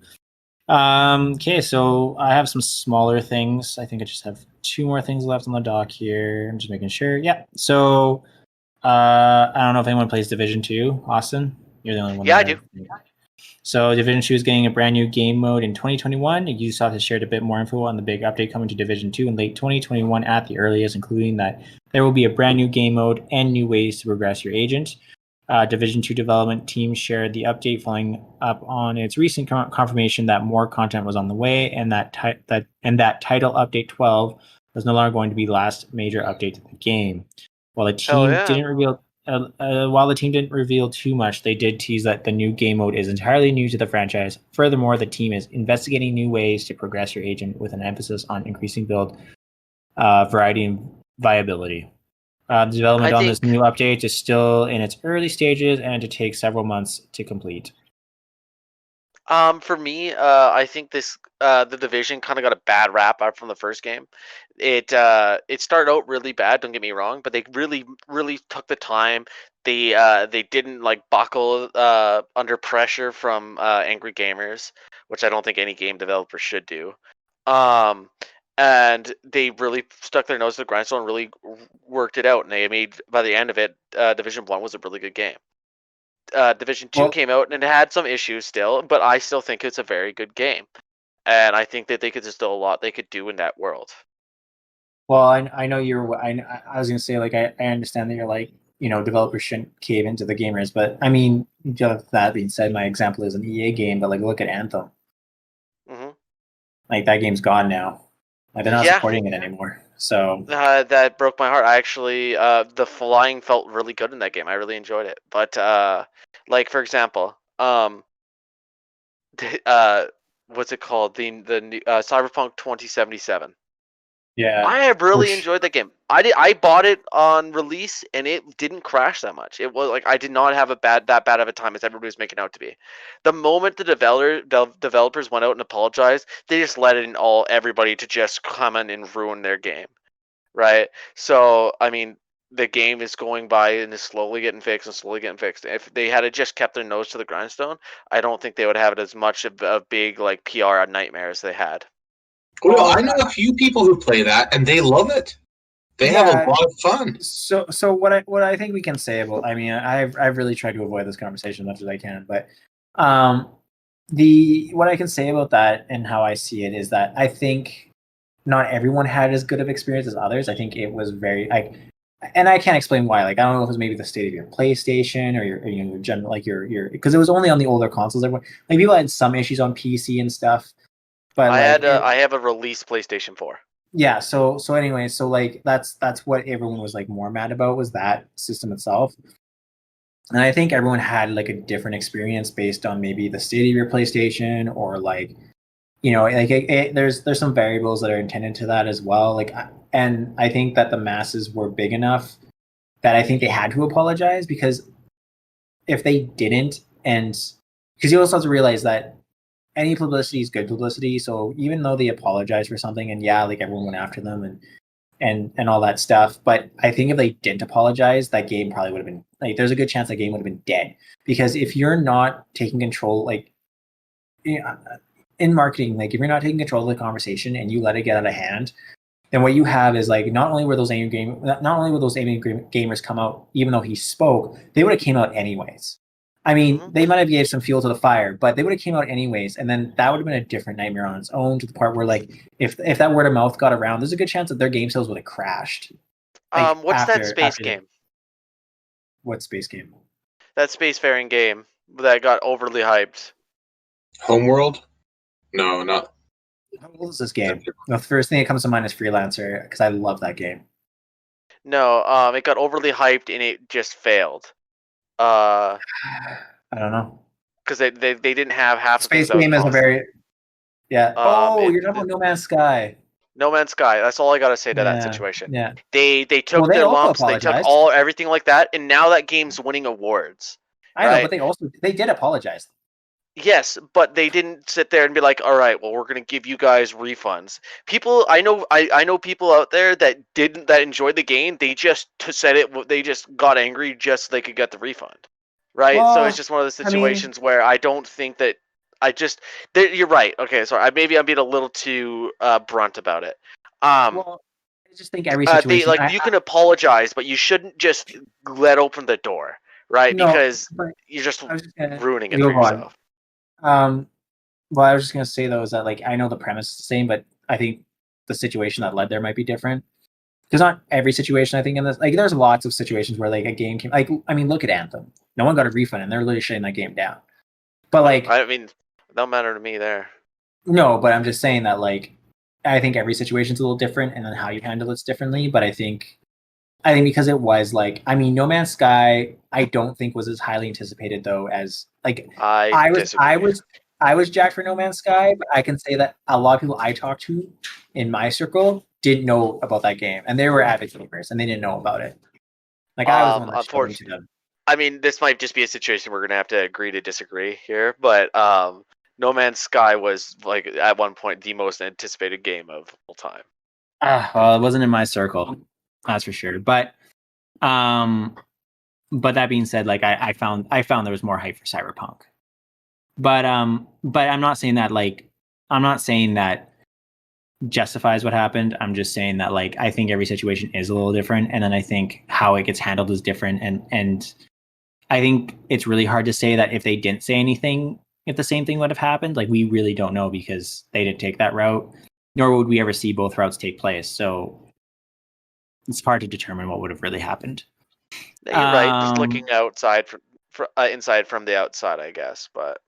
okay. So I have some smaller things. I think I just have 2 more things left on the dock here. I'm just making sure. Yeah. So, I don't know if anyone plays Division 2. Austin, you're the only one. Yeah, I do. So Division 2 is getting a brand new game mode in 2021. Ubisoft has shared a bit more info on the big update coming to Division 2 in late 2021 at the earliest, including that there will be a brand new game mode and new ways to progress your agent. Division 2 development team shared the update following up on its recent confirmation that more content was on the way, and that title update 12 was no longer going to be the last major update to the game. While the team didn't reveal too much, they did tease that the new game mode is entirely new to the franchise. Furthermore, the team is investigating new ways to progress your agent with an emphasis on increasing build variety and viability. The development on this new update is still in its early stages and to take several months to complete. For me, I think the Division kind of got a bad rap out from the first game. It started out really bad. Don't get me wrong, but they really took the time. They didn't like buckle under pressure from angry gamers, which I don't think any game developer should do. And they really stuck their nose to the grindstone and really worked it out. And they made, by the end of it, Division 1 was a really good game. Division 2 came out and it had some issues still, but I still think it's a very good game. And I think that there's still a lot they could do in that world. Well, I know I was going to say, like, I understand that you're like, developers shouldn't cave into the gamers, but I mean, that being said, my example is an EA game, but like, look at Anthem. Mm-hmm. Like, that game's gone now. Like, they're not supporting it anymore. So that broke my heart. I actually, the flying felt really good in that game. I really enjoyed it. But like for example, what's it called? The Cyberpunk 2077. Yeah, I have really enjoyed that game. I bought it on release and it didn't crash that much. It was like I did not have that bad of a time as everybody was making out to be. The moment the developers went out and apologized, they just let in everybody to just come in and ruin their game, right? So I mean, the game is going by and is slowly getting fixed and slowly getting fixed. If they had just kept their nose to the grindstone, I don't think they would have it as much of a big like PR nightmare as they had. Well, I know a few people who play that and they love it. They have a lot of fun. So what I think we can say about, I mean, I've really tried to avoid this conversation as much as I can, but what I can say about that and how I see it is that I think not everyone had as good of experience as others. I think it was very and I can't explain why. Like, I don't know if it was maybe the state of your PlayStation or your general, like your because it was only on the older consoles. Everyone, like, people had some issues on PC and stuff. But I have a release PlayStation 4. yeah. So anyway, so like that's what everyone was like more mad about, was that system itself. And I think everyone had like a different experience based on maybe the state of your PlayStation, or like, like there's some variables that are intended to that as well. Like, and I think that the masses were big enough that I think they had to apologize, because if they didn't, and because you also have to realize that any publicity is good publicity. So even though they apologize for something, and yeah, like everyone went after them and all that stuff, but I think if they didn't apologize, that game probably would have been like, there's a good chance that game would have been dead. Because if you're not taking control, like in marketing, like if you're not taking control of the conversation and you let it get out of hand, then what you have is like, not only would those angry gamers come out, even though he spoke, they would have came out anyways. I mean, they might have gave some fuel to the fire, but they would have came out anyways, and then that would have been a different nightmare on its own, to the part where like if that word of mouth got around, there's a good chance that their game sales would have crashed. Like, what's that space game? What space game? That spacefaring game that got overly hyped. Homeworld? No, not. How old is this game? The first thing that comes to mind is Freelancer, because I love that game. No, it got overly hyped and it just failed. I don't know. Because they didn't have half the space game is a very you're talking about No Man's Sky. No Man's Sky. That's all I gotta say to that situation. Yeah. They took their lumps, they took everything like that, and now that game's winning awards. I know, but they did apologize. Yes, but they didn't sit there and be like, "All right, well, we're gonna give you guys refunds." People, I know people out there that enjoyed the game. They just said it. They just got angry just so they could get the refund, right? Well, so it's just one of those situations where I don't think that. You're right. Okay, sorry. Maybe I'm being a little too brunt about it. Well, I just think every situation. You can apologize, but you shouldn't just let open the door, right? No, because you're just ruining it for yourself. Well, I was just gonna say though is that like I know the premise is the same, but I think the situation that led there might be different. Because not every situation, I think, in this, like, there's lots of situations where like a game came, like, I mean, look at Anthem. No one got a refund, and they're literally shutting that game down. But like, I mean, it don't matter to me there. No, but I'm just saying that like, I think every situation's a little different, and then how you handle it's differently. But I think because it was like, I mean, No Man's Sky, I don't think was as highly anticipated though as like I was jacked for No Man's Sky, but I can say that a lot of people I talked to in my circle didn't know about that game, and they were avid gamers, and they didn't know about it. Like I was one that showed it to them. I mean, this might just be a situation we're gonna have to agree to disagree here, but No Man's Sky was like at one point the most anticipated game of all time. Well, it wasn't in my circle, that's for sure. But that being said, like I found there was more hype for Cyberpunk. But I'm not saying that justifies what happened. I'm just saying that like I think every situation is a little different, and then I think how it gets handled is different, and I think it's really hard to say that if they didn't say anything, if the same thing would have happened. Like, we really don't know, because they didn't take that route, nor would we ever see both routes take place. So it's hard to determine what would have really happened. You're right. Just looking outside inside from the outside, I guess. But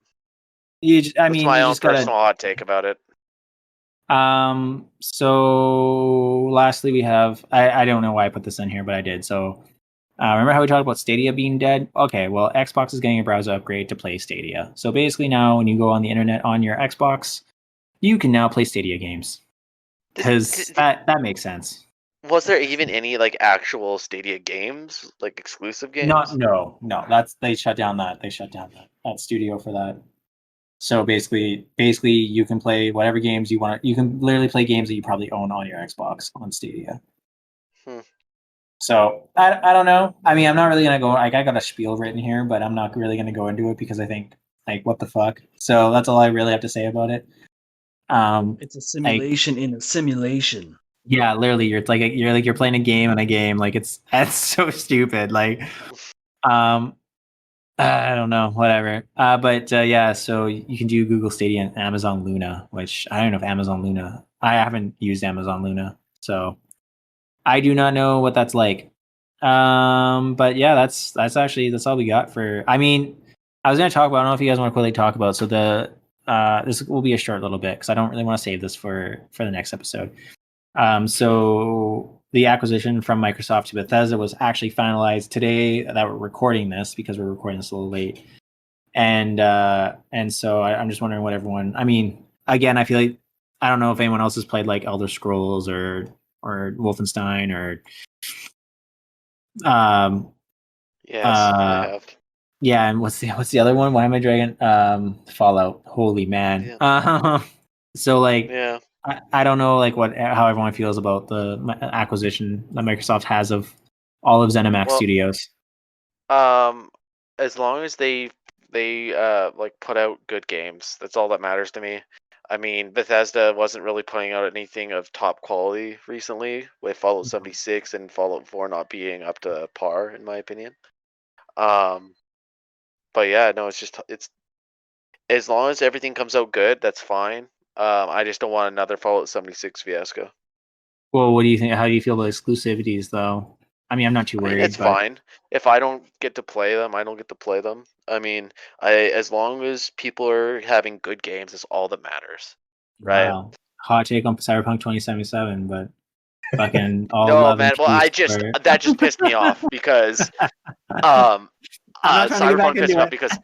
that's my own personal hot take about it. So lastly, we have I don't know why I put this in here, but I did. So remember how we talked about Stadia being dead? Okay, well, Xbox is getting a browser upgrade to play Stadia. So basically now when you go on the internet on your Xbox, you can now play Stadia games. Because that makes sense. Was there even any like actual Stadia games, like exclusive games? No. They shut down that studio for that. So basically you can play whatever games you want. You can literally play games that you probably own on your Xbox on Stadia. So I don't know. I mean, I'm not really gonna go. Like, I got a spiel written here, but I'm not really gonna go into it because I think like, what the fuck. So that's all I really have to say about it. It's a simulation in a simulation. Yeah, literally, you're playing a game in a game. Like, that's so stupid. Like, I don't know, whatever. But yeah, so you can do Google Stadia and Amazon Luna, which I don't know if Amazon Luna. I haven't used Amazon Luna, so I do not know what that's like. But yeah, that's all we got for. I mean, I was gonna talk about. I don't know if you guys want to quickly talk about. So this will be a short little bit because I don't really want to save this for the next episode. So the acquisition from Microsoft to Bethesda was actually finalized today that we're recording this, because we're recording this a little late. And so I'm just wondering what everyone, I mean, again, I feel like, I don't know if anyone else has played like Elder Scrolls or Wolfenstein or yes, I have. Yeah, and what's the other one? Why am I dragging Fallout? Holy man. Yeah. So like, yeah. I don't know like how everyone feels about the acquisition that Microsoft has of all of ZeniMax Studios. As long as they like put out good games, that's all that matters to me. I mean, Bethesda wasn't really putting out anything of top quality recently, with Fallout 76 and Fallout 4 not being up to par, in my opinion. But yeah, no, it's as long as everything comes out good, that's fine. I just don't want another Fallout 76 fiasco. Well, what do you think? How do you feel about exclusivities, though? I mean, I'm not too worried. It's fine. If I don't get to play them, I don't get to play them. I mean, as long as people are having good games, that's all that matters, right? Wow, hot take on Cyberpunk 2077, but fucking all no, love man. and Well, peace that just pissed me off because I'm not trying to get back Cyberpunk pissed me into off it. because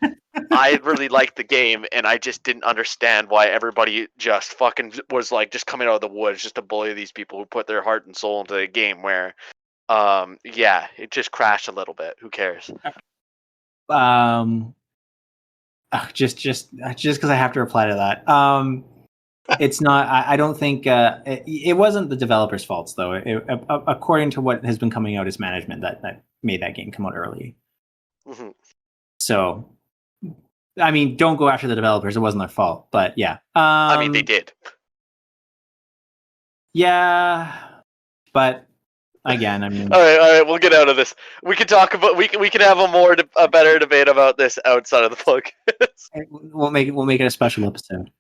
I really liked the game and I just didn't understand why everybody just fucking was like just coming out of the woods just to bully these people who put their heart and soul into the game. Where, yeah, it just crashed a little bit. Who cares? Just because I have to reply to that. It's not. I don't think it wasn't the developers' faults, though. According to what has been coming out, as management that made that game come out early. Mm-hmm. So, I mean, don't go after the developers. It wasn't their fault, but yeah. I mean, they did. Yeah, but again, I mean, all right, we'll get out of this. We can talk about we can have a better debate about this outside of the podcast. we'll make it a special episode.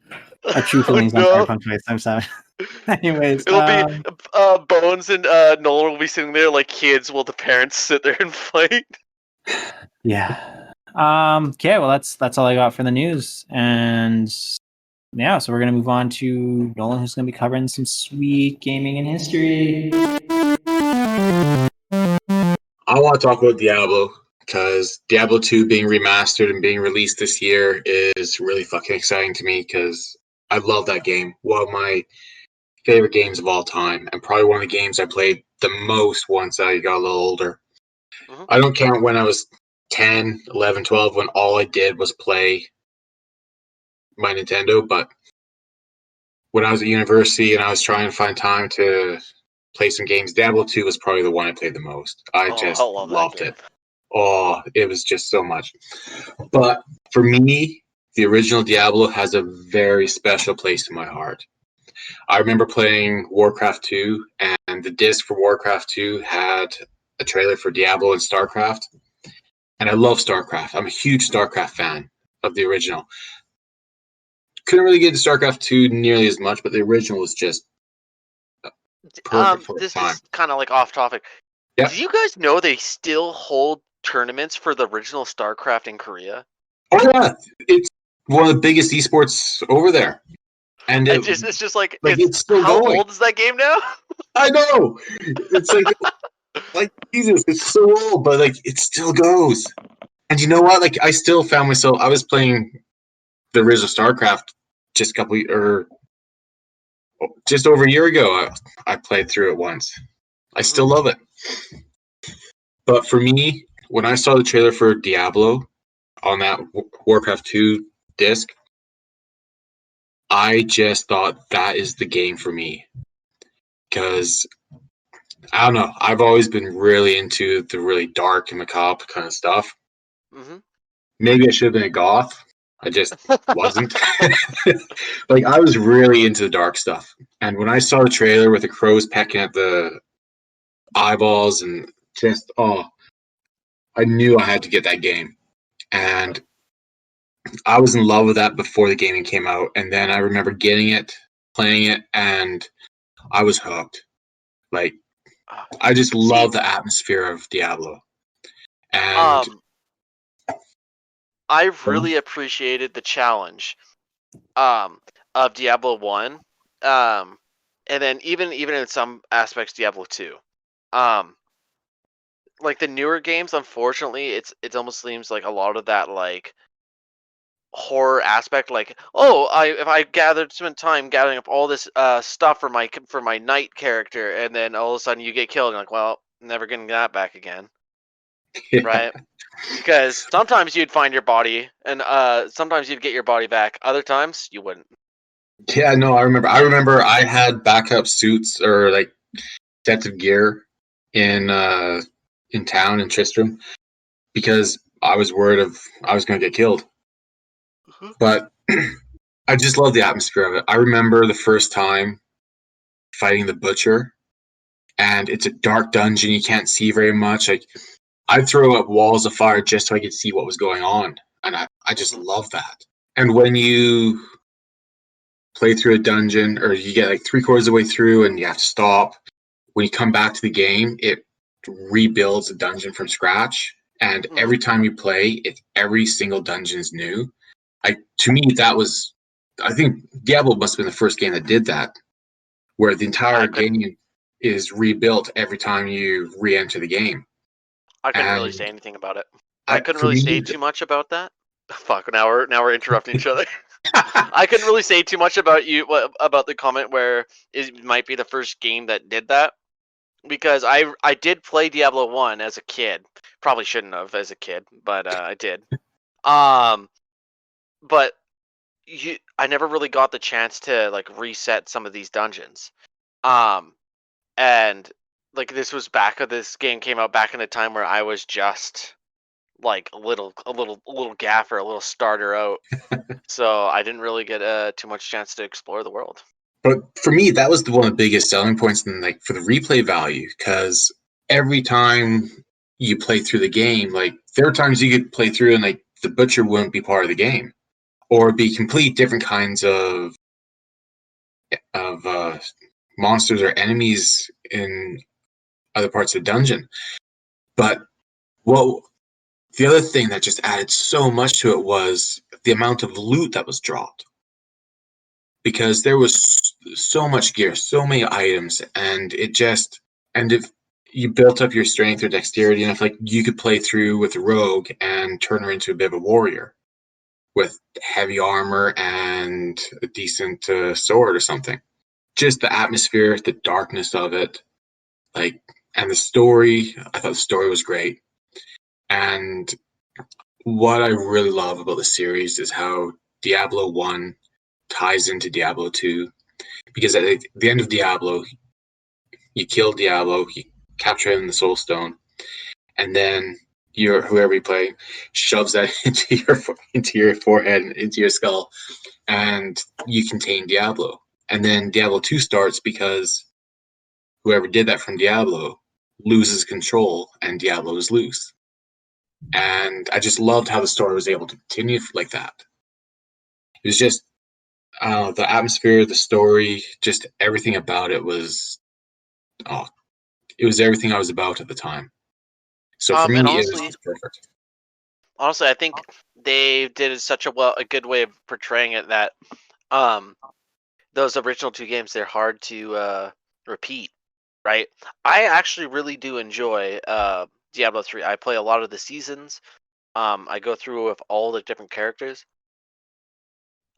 Our true feelings on Cyberpunk 2077. Anyways, it'll be Bones and Nolan will be sitting there like kids while the parents sit there and fight. Yeah. Okay. Well, that's all I got for the news, and yeah, so we're gonna move on to Nolan, who's gonna be covering some sweet gaming in history. I want to talk about Diablo because Diablo 2 being remastered and being released this year is really fucking exciting to me because I love that game. One of my favorite games of all time, and probably one of the games I played the most once I got a little older. Mm-hmm. I don't count when I was 10, 11, 12, when all I did was play my Nintendo, but when I was at university and I was trying to find time to play some games, Diablo 2 was probably the one I played the most. I loved it. Oh, it was just so much. But for me, the original Diablo has a very special place in my heart. I remember playing Warcraft 2, and the disc for Warcraft 2 had a trailer for Diablo and StarCraft. And I love StarCraft. I'm a huge StarCraft fan of the original. Couldn't really get into StarCraft 2 nearly as much, but the original was just perfect for the time. This is kind of like off topic. Yep. Do you guys know they still hold tournaments for the original StarCraft in Korea? Oh yeah, it's one of the biggest esports over there. And it's just like it's still how going. old is that game now? I know. It's like Jesus, it's so old, but like it still goes. And you know what? Like I still found myself. I was playing the original StarCraft just just over a year ago. I played through it once. I still love it. But for me, when I saw the trailer for Diablo on that Warcraft 2 disc, I just thought that is the game for me. Because, I don't know, I've always been really into the really dark and macabre kind of stuff. Mm-hmm. Maybe I should have been a goth. I just wasn't. Like, I was really into the dark stuff. And when I saw the trailer with the crows pecking at the eyeballs and just, I knew I had to get that game. And I was in love with that before the game came out. And then I remember getting it, playing it, and I was hooked. Like, I just love the atmosphere of Diablo. And I really appreciated the challenge of Diablo 1. and then even in some aspects, Diablo 2. Like the newer games, unfortunately, it almost seems like a lot of that like horror aspect, like if I spent time gathering up all this stuff for my knight character, and then all of a sudden you get killed, and you're like, well, never getting that back again, right? Because sometimes you'd find your body, and sometimes you'd get your body back. Other times you wouldn't. Yeah, no, I remember I had backup suits or like sets of gear in town in Tristram because I was worried I was going to get killed. But I just love the atmosphere of it. I remember the first time fighting the butcher, and it's a dark dungeon. You can't see very much. Like, I'd throw up walls of fire just so I could see what was going on, and I just love that. And when you play through a dungeon, or you get like 3/4 of the way through and you have to stop, when you come back to the game, it rebuilds the dungeon from scratch. And every time you play, every single dungeon is new. To me, I think Diablo must have been the first game that did that, where the entire game is rebuilt every time you re-enter the game. I couldn't really say anything about it. I couldn't really say too much about that. Fuck! Now we're interrupting each other. I couldn't really say too much about the comment where it might be the first game that did that, because I did play Diablo 1 as a kid. Probably shouldn't have as a kid, but I did. But I never really got the chance to like reset some of these dungeons. And like this game came out back in a time where I was just like a little gaffer, a little starter out. So I didn't really get too much chance to explore the world. But for me, that was one of the biggest selling points, and like for the replay value, because every time you play through the game, like there are times you could play through and like the butcher wouldn't be part of the game, or be complete different kinds of monsters or enemies in other parts of the dungeon. But the other thing that just added so much to it was the amount of loot that was dropped. Because there was so much gear, so many items, and if you built up your strength or dexterity enough, like you could play through with a rogue and turn her into a bit of a warrior with heavy armor and a decent sword or something. Just the atmosphere, the darkness of it, like, and the story. I thought the story was great. And what I really love about the series is how Diablo 1 ties into Diablo 2, because at the end of Diablo, you kill Diablo, you capture him in the Soul Stone, and then whoever you play shoves that into your forehead, into your skull, and you contain Diablo. And then Diablo 2 starts because whoever did that from Diablo loses control, and Diablo is loose. And I just loved how the story was able to continue like that. It was just the atmosphere, the story, just everything about it was it was everything I was about at the time. So for me, honestly, it was perfect. Honestly, I think they did such a good way of portraying it that those original two games, they're hard to repeat, right? I actually really do enjoy Diablo 3. I play a lot of the seasons. I go through with all the different characters.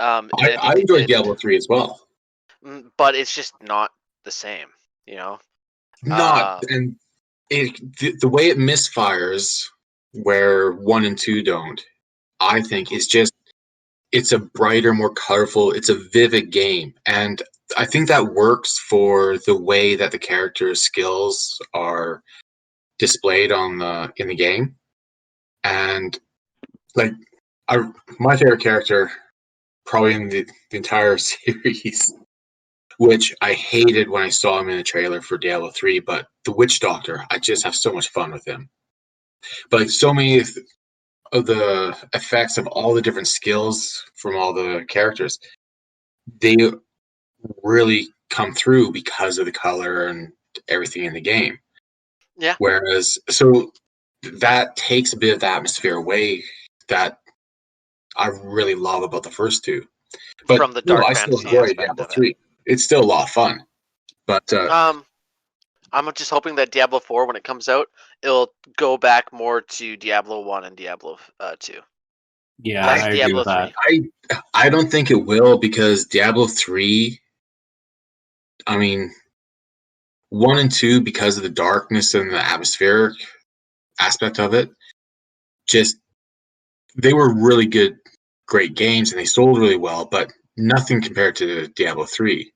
I enjoy Diablo 3 as well. But it's just not the same, you know? And the way it misfires where 1 and 2 don't, I think is just, it's a brighter, more colorful, it's a vivid game. And I think that works for the way that the character's skills are displayed in the game. And like my favorite character probably in the entire series, which I hated when I saw him in the trailer for Diablo 3, but the Witch Doctor, I just have so much fun with him. But like, so many of the effects of all the different skills from all the characters, they really come through because of the color and everything in the game. Yeah. Whereas, so that takes a bit of the atmosphere away that I really love about the first two. But from the dark I still fantasy enjoy aspect Diablo of it. 3. It's still a lot of fun. But I'm just hoping that Diablo 4, when it comes out, it'll go back more to Diablo 1 and Diablo 2. Yeah, Less I agree Diablo with that. 3. I don't think it will, because Diablo 3, I mean, 1 and 2, because of the darkness and the atmospheric aspect of it, just they were really good, great games, and they sold really well, but nothing compared to Diablo 3.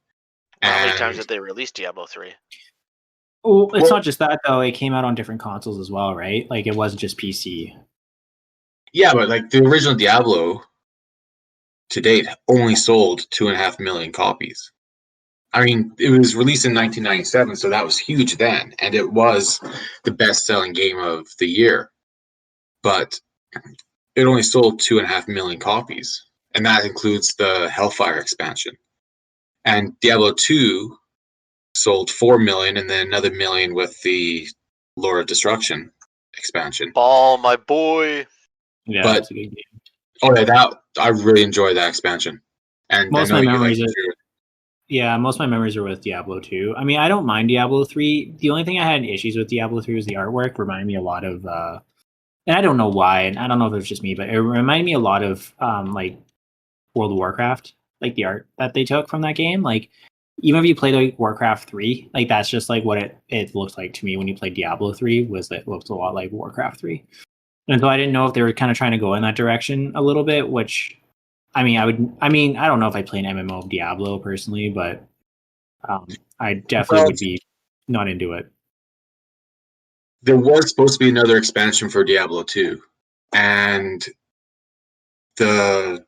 How many times did they release Diablo 3? Well, it's not just that though. It came out on different consoles as well, right? Like it wasn't just PC. Yeah, but like the original Diablo to date only sold 2.5 million copies. I mean, it was released in 1997, so that was huge then, and it was the best-selling game of the year. But it only sold 2.5 million copies, and that includes the Hellfire expansion. And Diablo 2 sold 4 million, and then another million with the Lore of Destruction expansion. Ball, my boy. Yeah, but it's a good game. Oh yeah, that I really enjoyed that expansion, and Most I of know my you like memories it are too. yeah, most of my memories are with Diablo 2. I mean, I don't mind Diablo 3. The only thing I had issues with Diablo 3 was the artwork. Reminded me a lot of and I don't know why, and I don't know if it was just me, but it reminded me a lot of like World of Warcraft, like the art that they took from that game. Like even if you played like Warcraft 3, like that's just like what it looked like to me when you played Diablo 3, was it looked a lot like Warcraft 3. And so I didn't know if they were kind of trying to go in that direction a little bit, which I mean, I don't know if I play an MMO of Diablo personally, but I definitely would be not into it. There was supposed to be another expansion for Diablo 2, and the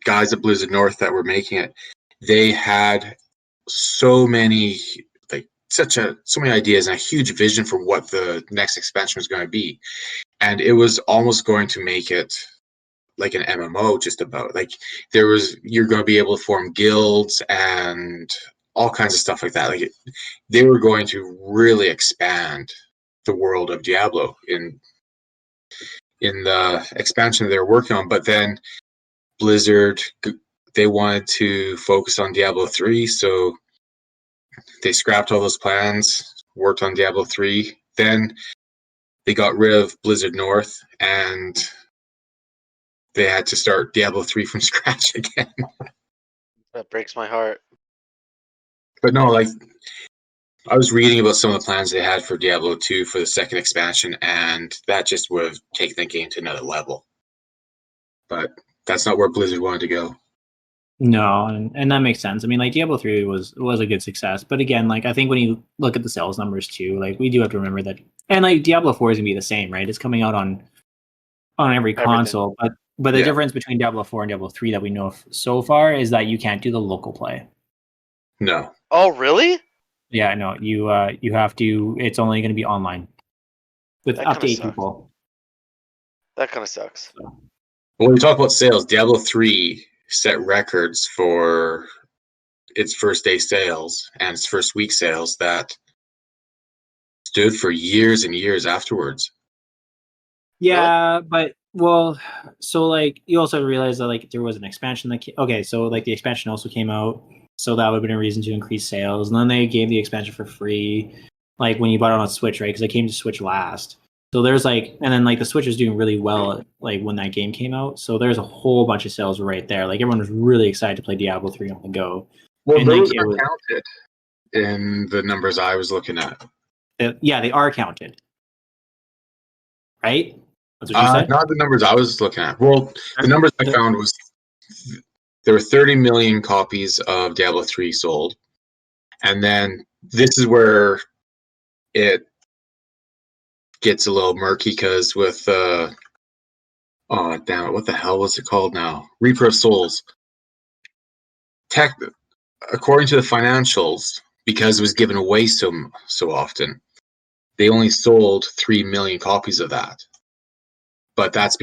guys at Blizzard North that were making it, they had so many so many ideas and a huge vision for what the next expansion was going to be, and it was almost going to make it like an MMO, just about. Like you're going to be able to form guilds and all kinds of stuff like that. Like they were going to really expand the world of Diablo in the expansion they were working on. But then Blizzard, they wanted to focus on Diablo 3, so they scrapped all those plans, worked on Diablo 3. Then they got rid of Blizzard North, and they had to start Diablo 3 from scratch again. That breaks my heart. But no, like I was reading about some of the plans they had for Diablo 2 for the second expansion, and that just would have taken the game to another level. But that's not where Blizzard wanted to go. No, and that makes sense. I mean, like Diablo 3 was a good success, but again, like I think when you look at the sales numbers too, like we do have to remember that, and like Diablo 4 is gonna be the same, right? It's coming out on every console, but the difference between Diablo 4 and Diablo 3 that we know of so far is that you can't do the local play. No. Oh, really? Yeah, no, you have to. It's only going to be online with up to 8 people. That kind of sucks. So. When we talk about sales, Diablo 3 set records for its first day sales and its first week sales that stood for years and years afterwards. Yeah, really? But well, so like you also realize that like there was an expansion that okay, so like the expansion also came out, so that would have been a reason to increase sales, and then they gave the expansion for free, like when you bought it on Switch, right? Because it came to Switch last. So there's like, and then like the Switch was doing really well like when that game came out. So there's a whole bunch of sales right there. Like everyone was really excited to play Diablo 3 on the go. Well, and those like, are counted in the numbers I was looking at. Yeah, they are counted. Right? That's what you said? Not the numbers I was looking at. Well, the numbers I found was there were 30 million copies of Diablo 3 sold. And then this is where it gets a little murky, because with oh damn it, what the hell was it called now? Reaper of Souls. According to the financials, because it was given away so often, they only sold 3 million copies of that. But that's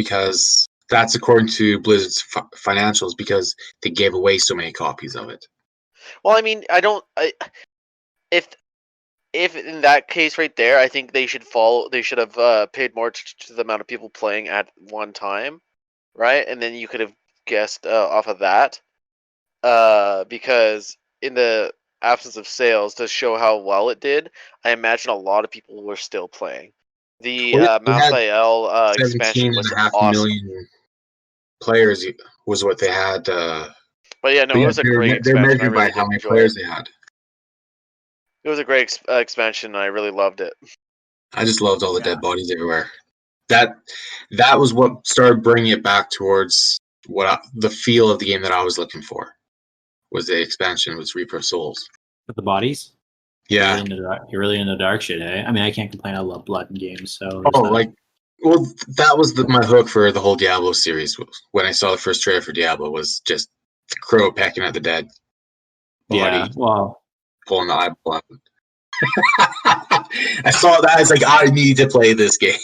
according to Blizzard's financials, because they gave away so many copies of it. Well, I mean, if in that case right there, I think they should follow. They should have paid more to the amount of people playing at one time, right? And then you could have guessed off of that, because in the absence of sales to show how well it did, I imagine a lot of people were still playing. The Malthael expansion was 17.5 awesome. million players was what they had. But yeah, no, it was a great expansion. They're measured by how many players they had. It was a great expansion, and I really loved it. I just loved all the dead bodies everywhere. That was what started bringing it back towards the feel of the game that I was looking for. Was the expansion, was Reaper of Souls. With the bodies? Yeah. You're really into dark shit, eh? I mean, I can't complain. I love blood in games, so... that was my hook for the whole Diablo series. When I saw the first trailer for Diablo, was just the crow pecking at the dead body. Pulling the eyeball out. I saw that. I was like, I need to play this game.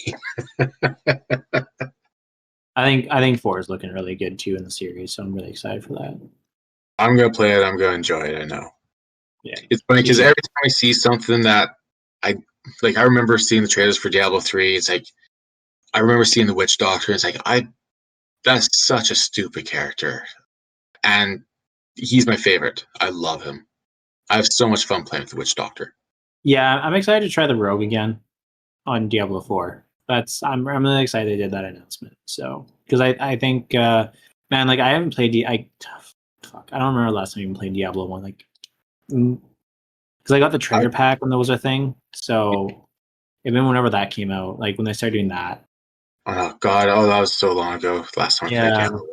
I think 4 is looking really good too in the series, so I'm really excited for that. I'm gonna play it. I'm gonna enjoy it. I know. Yeah, it's funny because every time I see something that I like, I remember seeing the trailers for Diablo 3. It's like I remember seeing the Witch Doctor. It's like that's such a stupid character, and he's my favorite. I love him. I have so much fun playing with the Witch Doctor. Yeah, I'm excited to try the Rogue again on Diablo 4. I'm really excited they did that announcement. So because I think man, like I haven't played I don't remember the last time I even played Diablo 1. Like because I got the trailer pack when there was a thing. So even whenever that came out, like when they started doing that. Oh god! Oh, that was so long ago. Last time I played Diablo 1.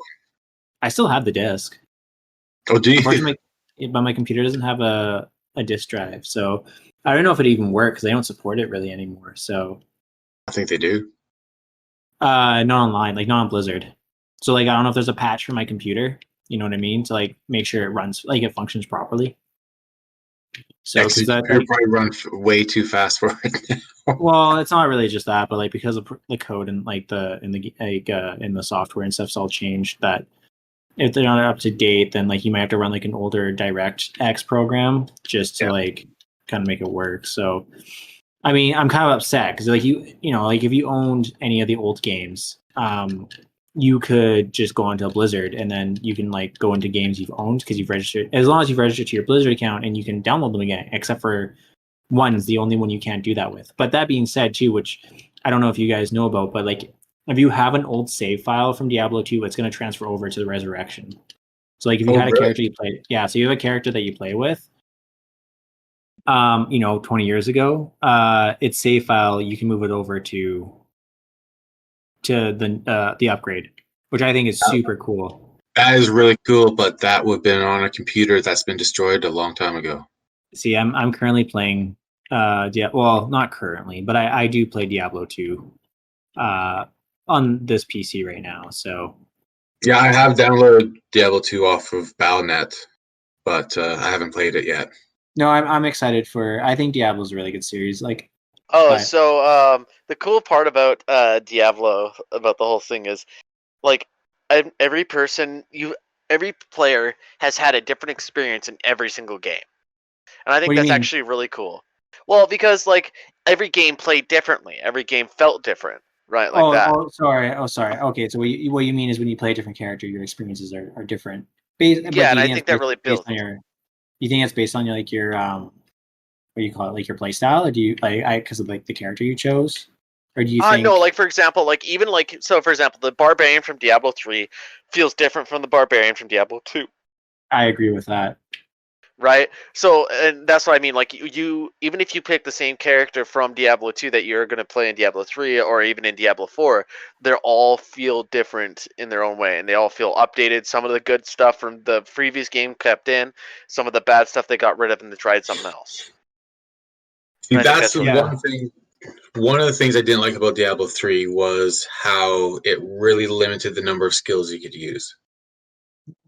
I still have the disc. Oh, do you? Unfortunately, but my computer doesn't have a disk drive, so I don't know if it even works because they don't support it really anymore. So I think they do. Not online, like not on Blizzard. So like I don't know if there's a patch for my computer. You know what I mean? To like make sure it runs, like it functions properly. So because that probably run way too fast for it. Well, it's not really just that, but like because of the code and like in the software and stuff's all changed. That if they're not up to date, then like you might have to run like an older DirectX program just to like kind of make it work. So, I mean, I'm kind of upset because like you know, like if you owned any of the old games, you could just go onto Blizzard and then you can like go into games you've owned because you've registered, as long as you've registered to your Blizzard account, and you can download them again, except for one's the only one you can't do that with. But that being said too, which I don't know if you guys know about, but like if you have an old save file from Diablo 2, it's going to transfer over to the Resurrection. So like if you had a character you play, so you have a character that you play with, 20 years ago, its save file, you can move it over to the upgrade, which I think is super cool. That is really cool, but that would have been on a computer that's been destroyed a long time ago. See, I'm currently playing well, not currently, but I do play Diablo 2 on this PC right now. So yeah, I have downloaded Diablo 2 off of Battle.net, but I haven't played it yet. No, I'm excited for. I think Diablo's a really good series. Like, so the cool part about Diablo, about the whole thing is, like, every player has had a different experience in every single game, and I think that's actually really cool. Well, because like every game played differently, every game felt different, right? Like that. Oh, sorry. Okay, so what you mean is when you play a different character, your experiences are different. And I think that really builds. You think it's based on like your what do you call it, like your play style, or do you like because of like the character you chose, or do you think? No, like for example, like even like so for example, the barbarian from Diablo 3 feels different from the barbarian from Diablo 2. I agree with that. Right, so and that's what I mean. Like you, even if you pick the same character from Diablo 2 that you're going to play in Diablo 3 or even in Diablo 4, they all feel different in their own way, and they all feel updated. Some of the good stuff from the previous game kept in, some of the bad stuff they got rid of and they tried something else. See, that's the one thing. One of the things I didn't like about Diablo 3 was how it really limited the number of skills you could use.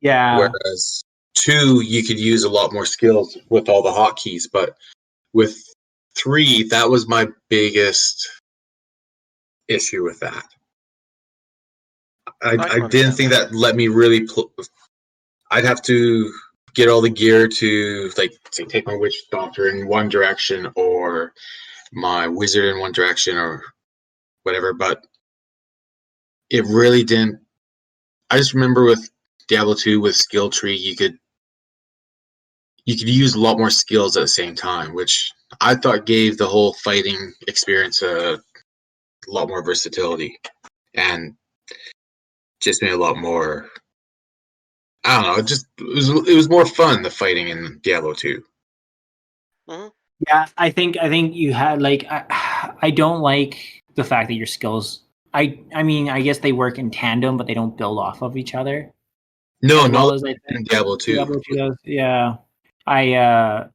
Yeah. Whereas 2, you could use a lot more skills with all the hotkeys, but with 3, that was my biggest issue with that. I didn't think that let me really. I'd have to get all the gear to, like, say, take my Witch Doctor in one direction or my Wizard in one direction or whatever, but it really didn't. I just remember with Diablo 2 with Skill Tree, you could use a lot more skills at the same time, which I thought gave the whole fighting experience a lot more versatility and just made a lot more. I don't know. It was more fun, the fighting in Diablo 2. Mm-hmm. Yeah, I think you had like I don't like the fact that your skills. I mean, I guess they work in tandem, but they don't build off of each other. No, well not as I in think Diablo 2. Diablo 2 does. Yeah, I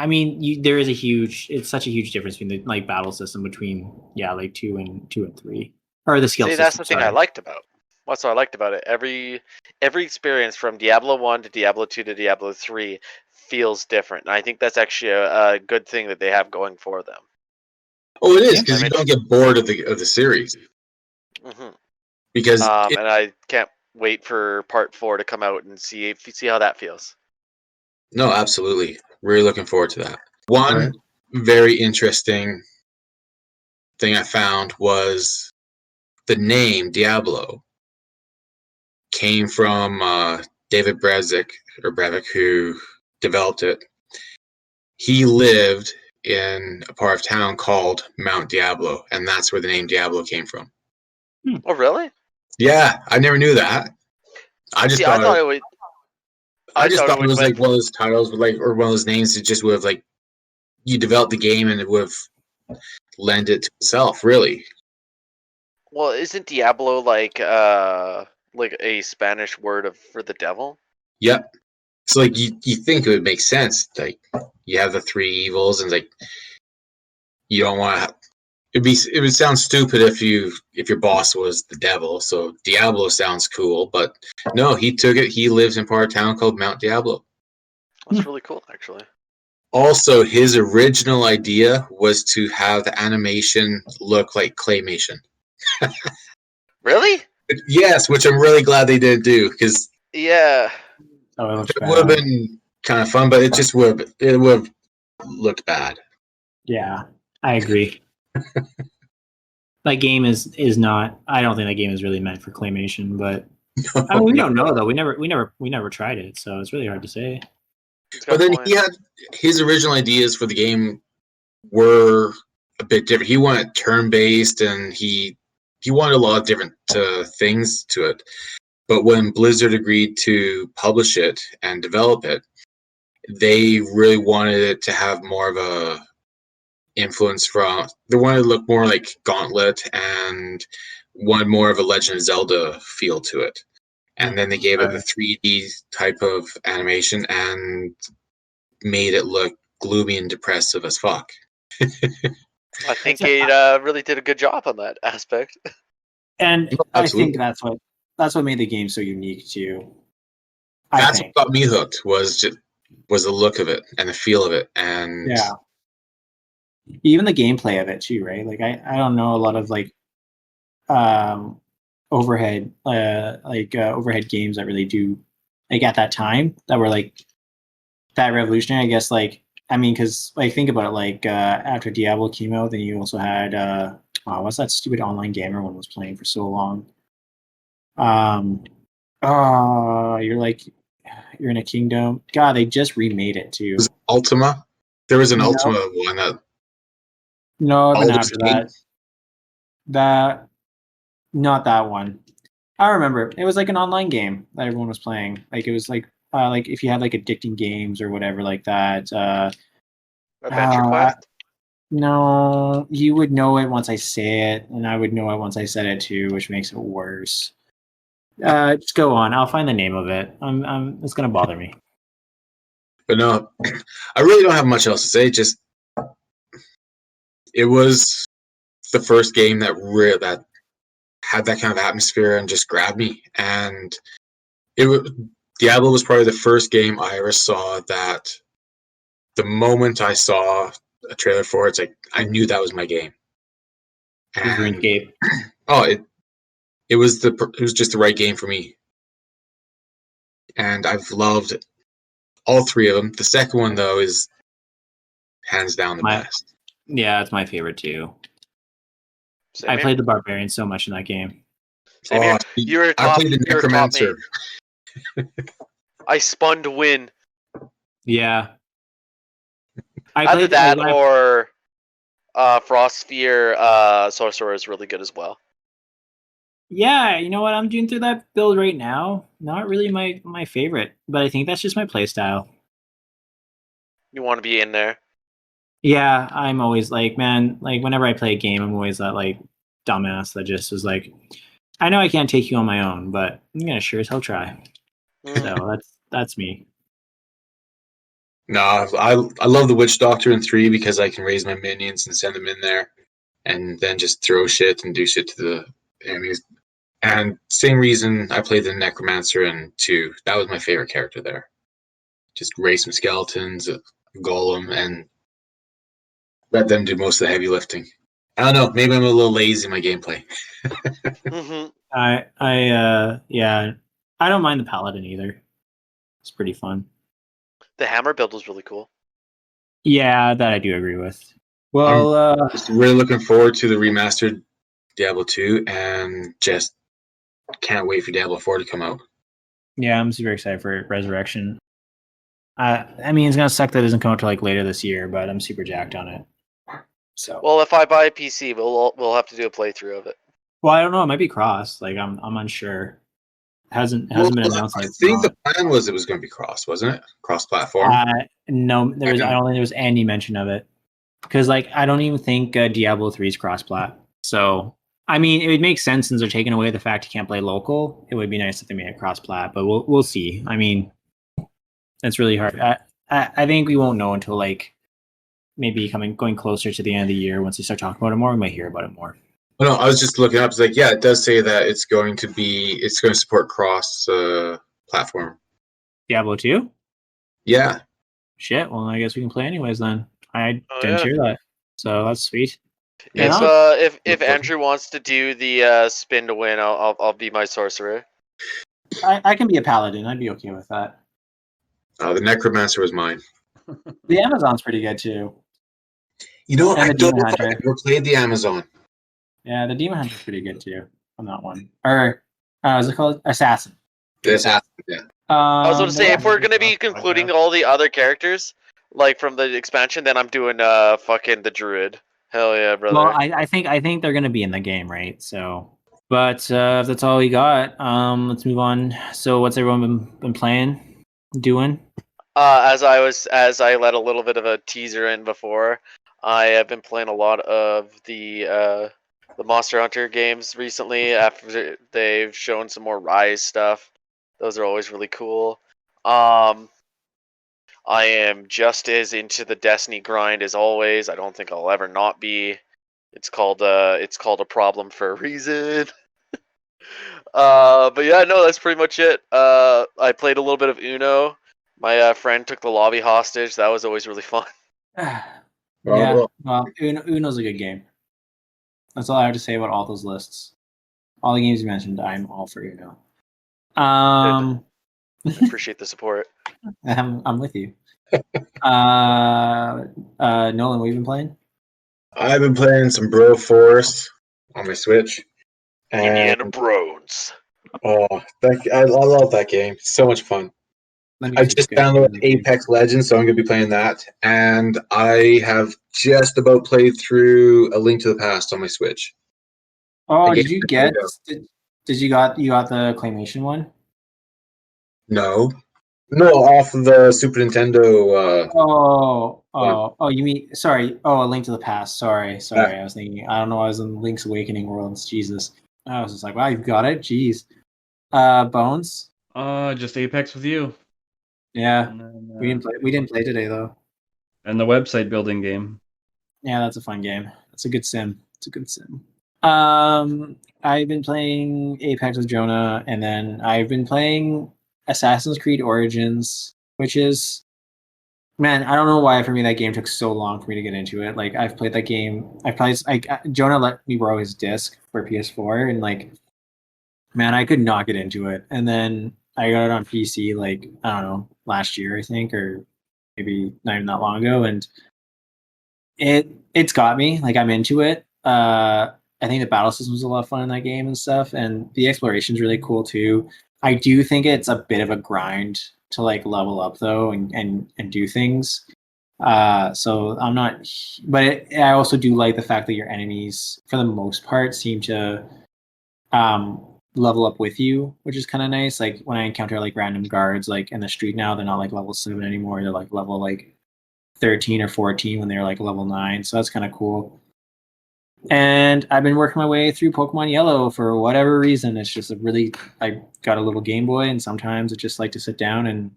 mean, there is it's such a huge difference between the like battle system between like 2 and 3, or the skill See, system. that's the thing I liked about. That's what I liked about it. Every experience from Diablo 1 to Diablo 2 to Diablo 3 feels different. And I think that's actually a good thing that they have going for them. Oh, it is, because you don't get bored of the series. Mm-hmm. Because and I can't wait for part 4 to come out and see how that feels. No, absolutely. Really looking forward to that. One very interesting thing I found was the name Diablo came from David Brevik, who developed it. He lived in a part of town called Mount Diablo, and that's where the name Diablo came from. Oh, really? Yeah, I never knew that. I just thought it would. I just thought it was like one of those titles, or one of those names that just would have like you developed the game and it would have lend it to itself, really. Well, isn't Diablo like a Spanish word for the devil? Yep. So like you think it would make sense. Like you have the 3 evils, and like you don't want to. It would sound stupid if your boss was the devil. So Diablo sounds cool, but no, he took it. He lives in part of town called Mount Diablo. That's really cool, actually. Also, his original idea was to have the animation look like claymation. Really? Yes, which I'm really glad they didn't do, because yeah, it would have been kind of fun, but it just would have looked bad. Yeah, I agree. That game is not. I don't think that game is really meant for claymation, but I mean, we don't know though. We never tried it, so it's really hard to say. But then he had his original ideas for the game were a bit different. He wanted turn-based, and he wanted a lot of different things to it. But when Blizzard agreed to publish it and develop it, they really wanted it to have more of a influence from. They wanted to look more like Gauntlet and wanted more of a Legend of Zelda feel to it. And then they gave it the 3D type of animation and made it look gloomy and depressive as fuck. I think it really did a good job on that aspect. And I think that's what made the game so unique too. That's what got me hooked was the look of it and the feel of it, and even the gameplay of it too, right? Like I don't know a lot of like overhead games that really do like at that time that were like that revolutionary, I guess. Like I mean, because like think about it, like after Diablo came out, then you also had what's that stupid online gamer one was playing for so long? You're in a kingdom. God, they just remade it too. Was it Ultima? There was an Ultima one that. No, even after that. Not that one. I remember it was like an online game that everyone was playing. Like it was like if you had like addicting games or whatever like that. Adventure Quest? No, you would know it once I say it, and I would know it once I said it too, which makes it worse. Just go on. I'll find the name of it. It's gonna bother me. But no, I really don't have much else to say. Just it was the first game that had that kind of atmosphere and just grabbed me. And Diablo was probably the first game I ever saw that the moment I saw a trailer for it, it's like I knew that was my game. And, it was just the right game for me. And I've loved all 3 of them. The second one though is hands down the best. Yeah, it's my favorite too. I played the Barbarian so much in that game. Same here. I played the Necromancer. I spun to win. Yeah. Either that or Frostsphere Sorcerer is really good as well. Yeah, you know what? I'm doing through that build right now. Not really my favorite, but I think that's just my playstyle. You want to be in there. Yeah, I'm always like, man, like whenever I play a game, I'm always that like dumbass that just was like, I know I can't take you on my own, but I'm gonna sure as hell try. So that's me. No, I love the Witch Doctor in 3 because I can raise my minions and send them in there, and then just throw shit and do shit to the enemies. And same reason I played the Necromancer in 2. That was my favorite character there. Just raise some skeletons, a golem, and let them do most of the heavy lifting. I don't know. Maybe I'm a little lazy in my gameplay. Yeah, I don't mind the paladin either. It's pretty fun. The hammer build was really cool. Yeah, that I do agree with. Well, I'm just really looking forward to the remastered Diablo 2, and just can't wait for Diablo 4 to come out. Yeah, I'm super excited for Resurrection. I mean, it's gonna suck that it doesn't come out till like later this year, but I'm super jacked on it. So. Well, if I buy a PC, we'll have to do a playthrough of it. Well, I don't know. It might be cross. Like I'm unsure. It hasn't been announced. I think the plan was it was going to be cross, wasn't it? Cross-platform. No, I don't think there was any mention of it, because like I don't even think Diablo 3 is cross-plat. So I mean, it would make sense since they're taking away the fact you can't play local. It would be nice if they made it cross-plat, but we'll see. I mean, it's really hard. I think we won't know until like maybe going closer to the end of the year. Once they start talking about it more, we might hear about it more. No, I was just looking up. It's like, yeah, it does say that it's going to support cross platform. Diablo 2? Yeah. Shit. Well, I guess we can play anyways then. I didn't hear that, so that's sweet. If Andrew wants to do the spin to win, I'll be my sorcerer. I can be a paladin. I'd be okay with that. The Necromancer was mine. The Amazon's pretty good too. You know, and I don't know if I ever played the Amazon. Yeah, the Demon Hunter's pretty good too on that one. Or is it called Assassin? The Assassin, yeah. I was going to say, if we're going to be concluding all the other characters, like from the expansion, then I'm doing fucking the Druid. Hell yeah, brother. Well, I think they're going to be in the game, right? So, but if that's all we got, let's move on. So, what's everyone been playing, doing? As I let a little bit of a teaser in before, I have been playing a lot of the Monster Hunter games recently. After they've shown some more Rise stuff, those are always really cool. I am just as into the Destiny grind as always. I don't think I'll ever not be. It's called a problem for a reason. But yeah, no, that's pretty much it. I played a little bit of Uno. My friend took the lobby hostage. That was always really fun. Yeah, well, Uno's a good game. That's all I have to say about all those lists. All the games you mentioned, I'm all for Uno. I appreciate the support. I'm with you. Nolan, what have you been playing? I've been playing some Bro Forest on my Switch. Indiana Brones. Oh, I love that game. It's so much fun. I just downloaded Apex Legends, so I'm going to be playing that. And I have just about played through A Link to the Past on my Switch. Oh, did you got the Claymation one? No, off of the Super Nintendo. You mean sorry? Oh, A Link to the Past. Sorry. I was thinking. I don't know. I was in Link's Awakening worlds. Jesus. I was just like, wow, you've got it. Jeez. Bones. Just Apex with you. Yeah, then, we didn't play today though. And the website building game. Yeah, that's a fun game. It's a good sim. I've been playing Apex with Jonah, and then I've been playing Assassin's Creed Origins, which is, man, I don't know why for me that game took so long for me to get into it. Like I've played that game. Jonah let me borrow his disc for PS4, and like, man, I could not get into it. And then I got it on PC, like, I don't know, last year, I think, or maybe not even that long ago. And it's got me, like, I'm into it. I think the battle system was a lot of fun in that game and stuff. And the exploration is really cool too. I do think it's a bit of a grind to like level up though and do things. So I'm not, but I also do like the fact that your enemies, for the most part, seem to level up with you, which is kind of nice. Like when I encounter like random guards like in the street now, they're not like level 7 anymore. They're like level like 13 or 14 when they're like level 9. So that's kind of cool. And I've been working my way through Pokemon Yellow for whatever reason. It's just I got a little Game Boy, and sometimes I just like to sit down and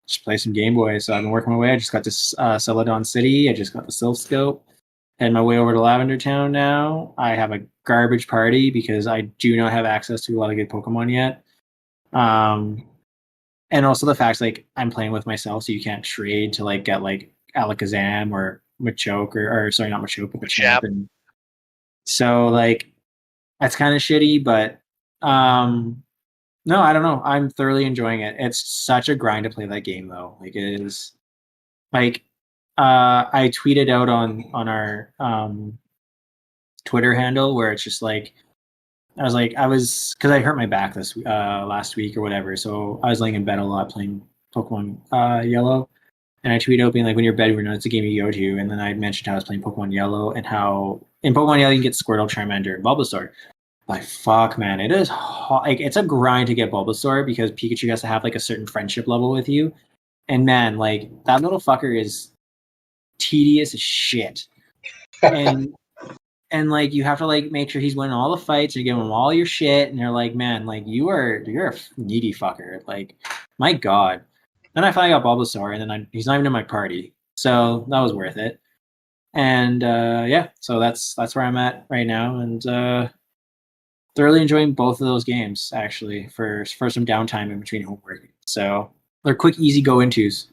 just play some Game Boy. So I've been working my way. I just got to Celadon City. I just got the Silph Scope. Head my way over to Lavender Town now. I have a garbage party because I do not have access to a lot of good Pokemon yet. And also the fact like I'm playing with myself, so you can't trade to like get like Alakazam or Machoke or sorry, not Machoke, but Machamp. And so like that's kind of shitty, but no, I don't know. I'm thoroughly enjoying it. It's such a grind to play that game though. Like it is like I tweeted out on our Twitter handle where it's just like I was because I hurt my back this last week or whatever, so I was laying in bed a lot playing Pokemon Yellow, and I tweeted out being like, when you're bedridden, it's a game you go to, and then I mentioned how I was playing Pokemon Yellow and how in Pokemon Yellow you can get Squirtle, Charmander, and Bulbasaur. Like fuck, man, it is like it's a grind to get Bulbasaur because Pikachu has to have like a certain friendship level with you, and man, like that little fucker is tedious as shit, and like you have to like make sure he's winning all the fights and you give him all your shit, and they're like, man, like you're a needy fucker, like my god. Then I finally got Bulbasaur, and then he's not even in my party, so that was worth it. And yeah, so that's where I'm at right now, and thoroughly enjoying both of those games actually for some downtime in between homework. So they're quick, easy go intos,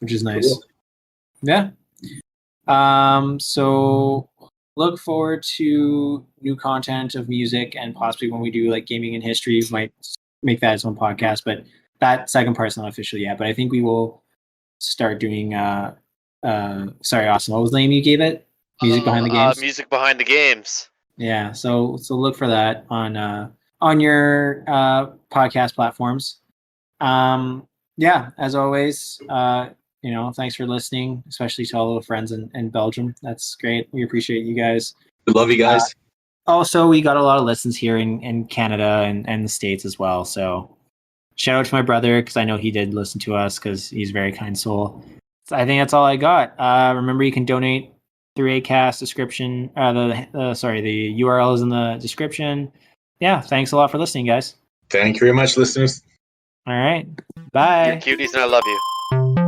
which is nice. Cool. Yeah. So look forward to new content of music, and possibly when we do like gaming and history, we might make that its own podcast. But that second part's not official yet. But I think we will start doing. Sorry, Austin. What was the name you gave it? Music behind the games. Music behind the games. Yeah. So look for that on your podcast platforms. Yeah. As always. Thanks for listening, especially to all the friends in Belgium. That's great. We appreciate you guys. We love you guys. Also, we got a lot of listens here in Canada and the States as well. So shout out to my brother because I know he did listen to us because he's a very kind soul. So I think that's all I got. Remember, you can donate through Acast description. The URL is in the description. Yeah, thanks a lot for listening, guys. Thank you very much, listeners. All right. Bye. You're cuties and I love you.